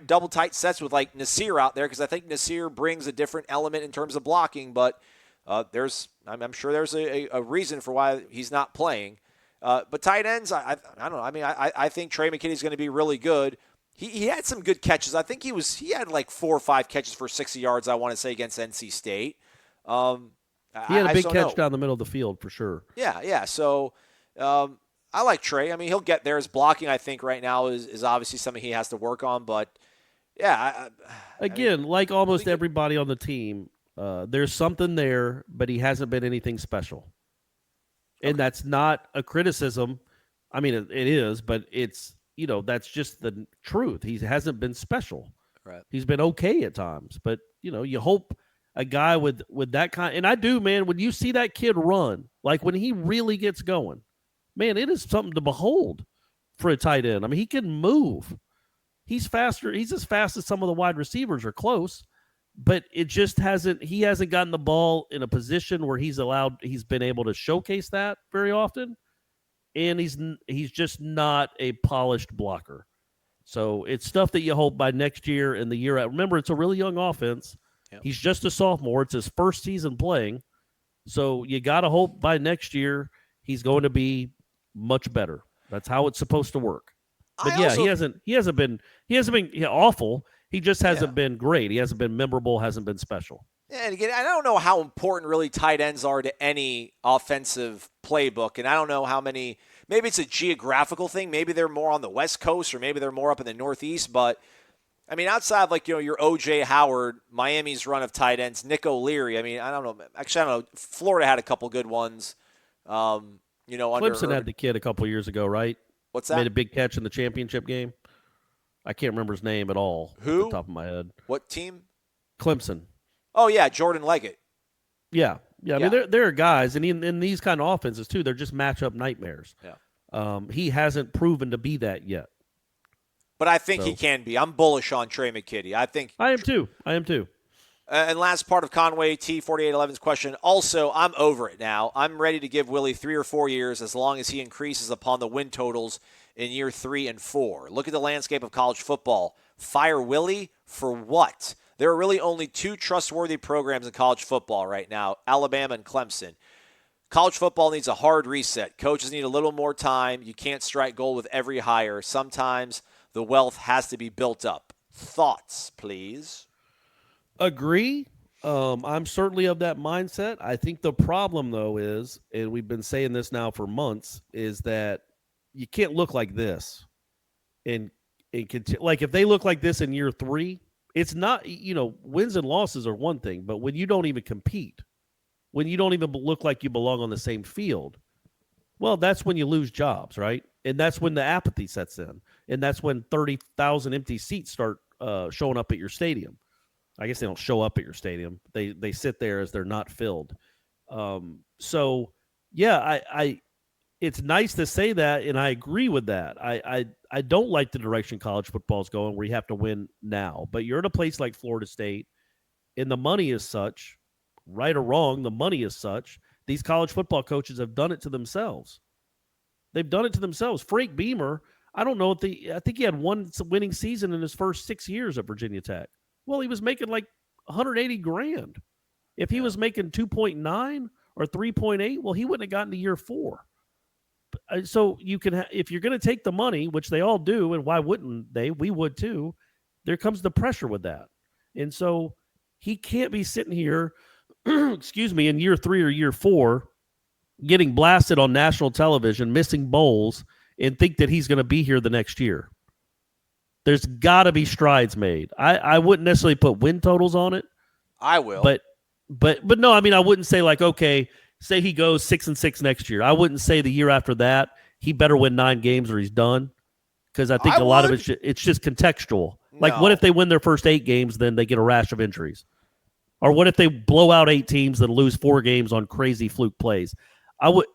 double tight sets with like Nasir out there because I think Nasir brings a different element in terms of blocking, but I'm sure there's a reason for why he's not playing. But tight ends, I don't know. I think Trey McKinney's going to be really good. He had some good catches. I think he had like 4 or 5 catches for 60 yards, I want to say, against NC State.
He had a big catch down the middle of the field for sure.
Yeah. So I like Trey. He'll get there. His blocking, I think, right now is obviously something he has to work on. But, yeah.
Like almost everybody on the team, there's something there, but he hasn't been anything special. And that's not a criticism. It is, but it's, that's just the truth. He hasn't been special.
Right.
He's been okay at times. But, you hope a guy with that kind. And I do, man, when you see that kid run, like when he really gets going, man, it is something to behold for a tight end. He can move. He's faster. He's as fast as some of the wide receivers are close, but he hasn't gotten the ball in a position where he's been able to showcase that very often. And he's just not a polished blocker. So it's stuff that you hope by next year and the year out. Remember, it's a really young offense. Yep. He's just a sophomore. It's his first season playing. So you got to hope by next year he's going to be much better. That's how it's supposed to work. But he hasn't been awful. He just hasn't been great. He hasn't been memorable, hasn't been special.
Yeah, and again, I don't know how important really tight ends are to any offensive playbook, and I don't know how many. Maybe it's a geographical thing. Maybe they're more on the West Coast, or maybe they're more up in the Northeast. But outside of your O.J. Howard, Miami's run of tight ends, Nick O'Leary. I don't know. Actually, I don't know. Florida had a couple good ones.
Clemson had the kid a couple years ago, right?
What's that?
Made a big catch in the championship game. I can't remember his name at all.
Who?
Off the top of my head.
What team?
Clemson.
Oh, yeah, Jordan Leggett.
Yeah. Yeah, I mean, there are guys, and in these kind of offenses, too, they're just matchup nightmares.
Yeah.
He hasn't proven to be that yet.
But I think he can be. I'm bullish on Trey McKitty.
I am too.
And last part of Conway T4811's question. Also, I'm over it now. I'm ready to give Willie 3 or 4 years as long as he increases upon the win totals in year 3 and 4. Look at the landscape of college football. Fire Willie for what? There are really only 2 trustworthy programs in college football right now, Alabama and Clemson. College football needs a hard reset. Coaches need a little more time. You can't strike gold with every hire. Sometimes the wealth has to be built up. Thoughts, please.
Agree. I'm certainly of that mindset. I think the problem, though, is, and we've been saying this now for months, is that you can't look like this. And like if they look like this in year 3, it's not, wins and losses are one thing, but when you don't even compete, when you don't even look like you belong on the same field, well, that's when you lose jobs, right? And that's when the apathy sets in. And that's when 30,000 empty seats start showing up at your stadium. I guess they don't show up at your stadium. They sit there as they're not filled. So, yeah, it's nice to say that, and I agree with that. I don't like the direction college football is going where you have to win now. But you're in a place like Florida State, and the money is such, right or wrong, the money is such, these college football coaches have done it to themselves. They've done it to themselves. Frank Beamer, I don't know I think he had one winning season in his first 6 years at Virginia Tech. Well, he was making like $180,000. If he was making 2.9 or 3.8, well, he wouldn't have gotten to year 4. So you can, if you're going to take the money, which they all do, and why wouldn't they? We would too. There comes the pressure with that, and so he can't be sitting here, excuse me, in year 3 or year 4, getting blasted on national television, missing bowls, and think that he's going to be here the next year. There's got to be strides made. I wouldn't necessarily put win totals on it.
I will,
but no. I mean, I wouldn't say like, okay, say he goes 6-6 next year. I wouldn't say the year after that he better win 9 games or he's done, because I think a lot of it's just contextual. Like, what if they win their first 8 games, then they get a rash of injuries, or what if they blow out 8 teams and lose 4 games on crazy fluke plays?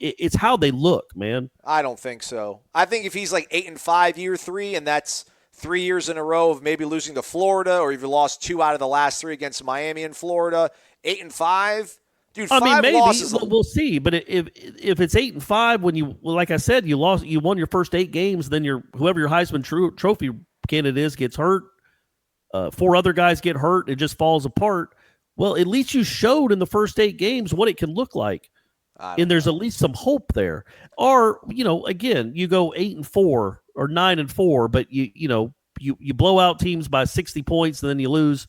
It's how they look, man.
I don't think so. I think if he's like 8-5 year 3, and that's 3 years in a row of maybe losing to Florida, or if you lost 2 out of the last 3 against Miami and Florida, 8-5, dude. 5
maybe
losses.
We'll see. But if it's 8-5, when you, like I said, you won your first 8 games, then whoever your Heisman Trophy candidate is gets hurt. 4 other guys get hurt. It just falls apart. Well, at least you showed in the first 8 games what it can look like. And there's at least some hope there. Or, again, you go 8-4 or 9-4, but you blow out teams by 60 points, and then you lose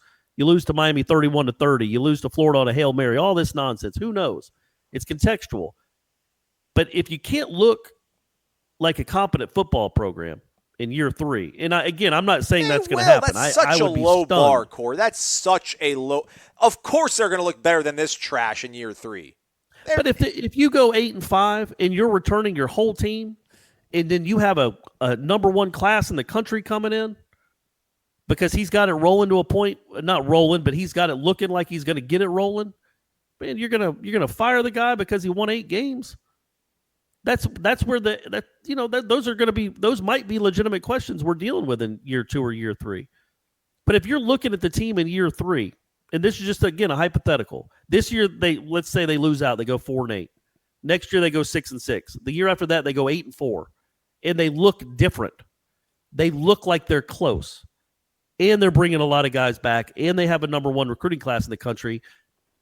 to Miami 31-30. You lose to Florida on a Hail Mary. All this nonsense. Who knows? It's contextual. But if you can't look like a competent football program in year 3, and I'm not saying that's going to happen.
That's such a low bar, Corey. That's such a low. Of course, they're going to look better than this trash in year 3.
But if you go 8-5 and you're returning your whole team, and then you have a number 1 class in the country coming in, because he's got it rolling to a point, not rolling, but he's got it looking like he's going to get it rolling, man, you're gonna fire the guy because he won 8 games. That's where those might be legitimate questions we're dealing with in year 2 or year 3. But if you're looking at the team in year 3, and this is just, again, a hypothetical. This year, let's say they lose out. They go 4-8. Next year, they go 6-6. The year after that, they go 8-4. And they look different. They look like they're close. And they're bringing a lot of guys back. And they have a number 1 recruiting class in the country.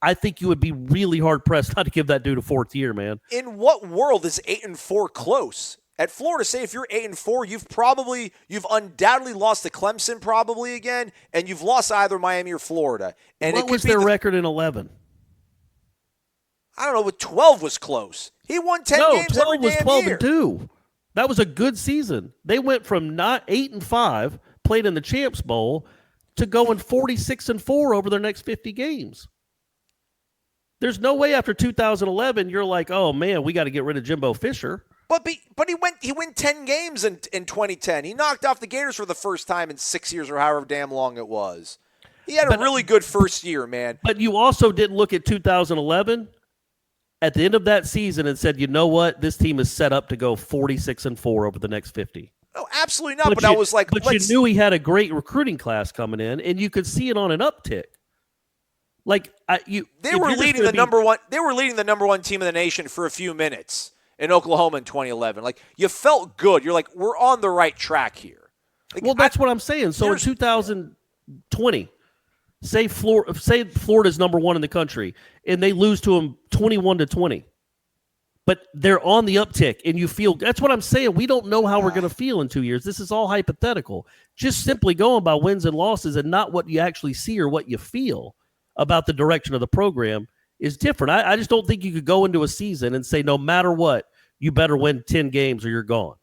I think you would be really hard-pressed not to give that dude a 4th year, man.
In what world is 8-4 close? At Florida State, if you're 8-4, you've undoubtedly lost to Clemson probably again, and you've lost either Miami or Florida. And
what was their record in 11?
I don't know, but 12 was close. He won 10 games every damn year.
12 was 12-2. That was a good season. They went from not 8-5, played in the Champs Bowl, to going 46-4 over their next 50 games. There's no way after 2011 you're like, oh man, we got to get rid of Jimbo Fisher.
But he went 10 games in 2010. He knocked off the Gators for the first time in 6 years or however damn long it was. He had a really good first year, man.
But you also didn't look at 2011 at the end of that season and said, you know what, this team is set up to go 46-4 over the next 50.
No, absolutely not. But I was like,
but you knew he had a great recruiting class coming in, and you could see it on an uptick. Like
they were leading the number one. They were leading the number one team in the nation for a few minutes in Oklahoma in 2011. Like, you felt good. You're like, we're on the right track here. Like,
well, that's what I'm saying. So in 2020, say Florida's number one in the country, and they lose to them 21-20. But they're on the uptick, and you feel – that's what I'm saying. We don't know how we're going to feel in 2 years. This is all hypothetical. Just simply going by wins and losses and not what you actually see or what you feel about the direction of the program is different. I just don't think you could go into a season and say no matter what, you better win 10 games or you're gone.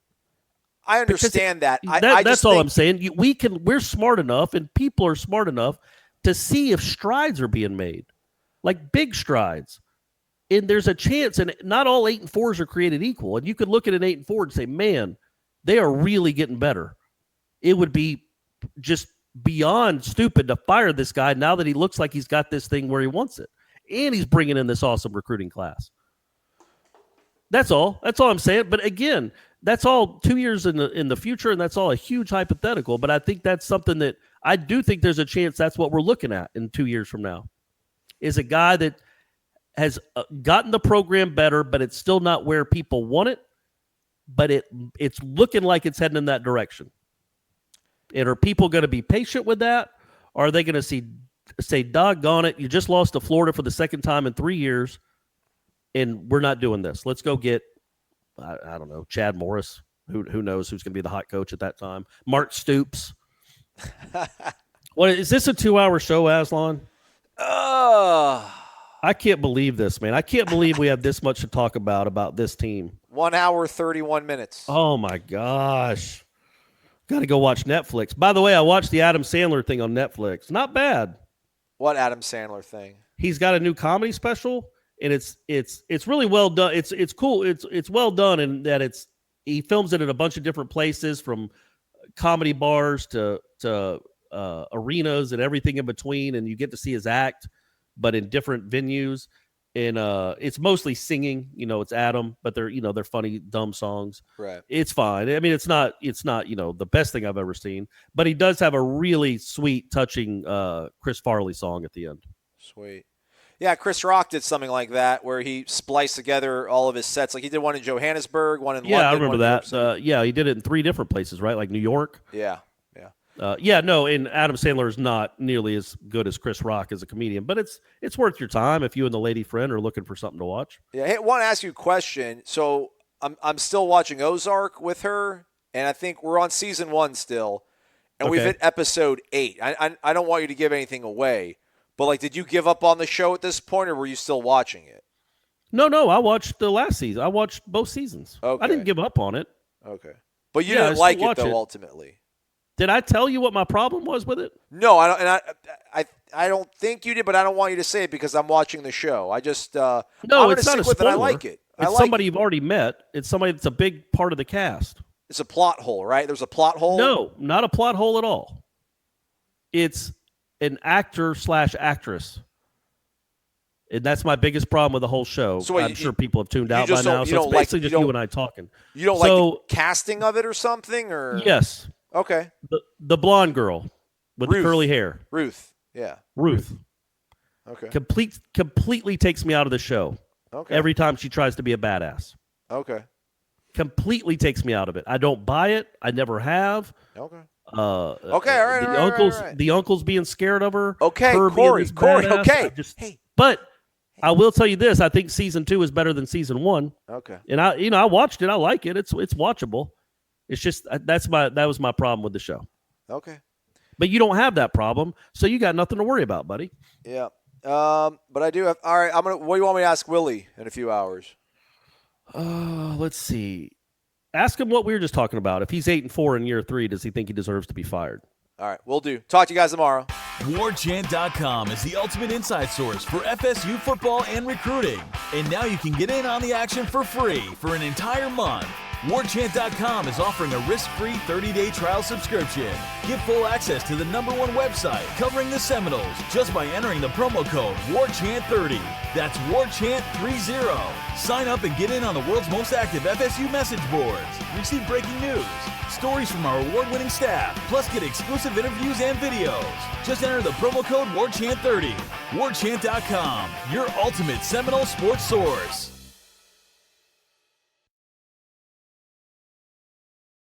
I understand that.
That's all I'm saying. We're smart enough, and people are smart enough to see if strides are being made, like big strides. And there's a chance, and not all 8-4s are created equal. And you could look at an 8-4 and say, man, they are really getting better. It would be just beyond stupid to fire this guy now that he looks like he's got this thing where he wants it. And he's bringing in this awesome recruiting class. That's all. That's all I'm saying. But again, that's all 2 years in the future, and that's all a huge hypothetical. But I think that's something that I do think there's a chance that's what we're looking at in 2 years from now, is a guy that has gotten the program better, but it's still not where people want it. But it's looking like it's heading in that direction. And are people going to be patient with that? Or are they going to say, doggone it, you just lost to Florida for the second time in 3 years, and we're not doing this. Let's go get, I don't know, Chad Morris. Who knows who's going to be the hot coach at that time? Mark Stoops. What is this, a 2-hour show, Aslan? I can't believe this, man. I can't believe we have this much to talk about this team.
1 hour, 31 minutes.
Oh, my gosh. Got to go watch Netflix. By the way, I watched the Adam Sandler thing on Netflix. Not bad.
What Adam Sandler thing?
He's got a new comedy special, and it's really well done. It's cool. It's well done in that he films it in a bunch of different places, from comedy bars to arenas and everything in between, and you get to see his act, but in different venues. And it's mostly singing, it's Adam, but they're funny, dumb songs.
Right.
It's fine. I mean, it's not, the best thing I've ever seen, but he does have a really sweet, touching Chris Farley song at the end.
Sweet. Yeah, Chris Rock did something like that where he spliced together all of his sets. Like, he did one in Johannesburg, one in London.
Yeah, I remember that. He did it in 3 different places, right? Like New York.
Yeah.
And Adam Sandler is not nearly as good as Chris Rock as a comedian, but it's worth your time if you and the lady friend are looking for something to watch.
Yeah, hey, I want to ask you a question. So I'm still watching Ozark with her, and I think we're on season 1 still, and we've hit episode 8. I don't want you to give anything away, but like, did you give up on the show at this point, or were you still watching it?
No, I watched the last season. I watched both seasons. Okay. I didn't give up on it.
Okay, but you didn't like it though, ultimately.
Did I tell you what my problem was with it?
No, I don't, and I don't think you did, but I don't want you to say it because I'm watching the show. I just
no, it's not a spoiler. I like it. It's somebody you've already met. It's somebody that's a big part of the cast.
It's a plot hole, right? There's a plot hole?
No, not a plot hole at all. It's an actor/actress. And that's my biggest problem with the whole show. So I'm sure people have tuned out by now. So it's basically just you and I talking.
You don't like the casting of it or something? Or
yes.
Okay.
The blonde girl with the curly hair.
Ruth. Yeah.
Ruth.
Okay.
Completely takes me out of the show.
Okay.
Every time she tries to be a badass.
Okay.
Completely takes me out of it. I don't buy it. I never have.
Okay.
Okay. All right. The uncle's being scared of her.
Okay. Corey. Okay.
But I will tell you this. I think season 2 is better than season 1.
Okay.
And I watched it. I like it. It's watchable. It's just that was my problem with the show.
Okay.
But you don't have that problem, so you got nothing to worry about, buddy.
Yeah. But I do have. All right. What do you want me to ask Willie in a few hours?
Let's see. Ask him what we were just talking about. If he's 8-4 in year 3, does he think he deserves to be fired?
All right. We'll do. Talk to you guys tomorrow.
WarChant.com is the ultimate inside source for FSU football and recruiting. And now you can get in on the action for free for an entire month. WarChant.com is offering a risk-free 30-day trial subscription. Get full access to the #1 website covering the Seminoles just by entering the promo code WarChant30. That's WarChant30. Sign up and get in on the world's most active FSU message boards. Receive breaking news, stories from our award-winning staff, plus get exclusive interviews and videos. Just enter the promo code WarChant30. WarChant.com, your ultimate Seminole sports source.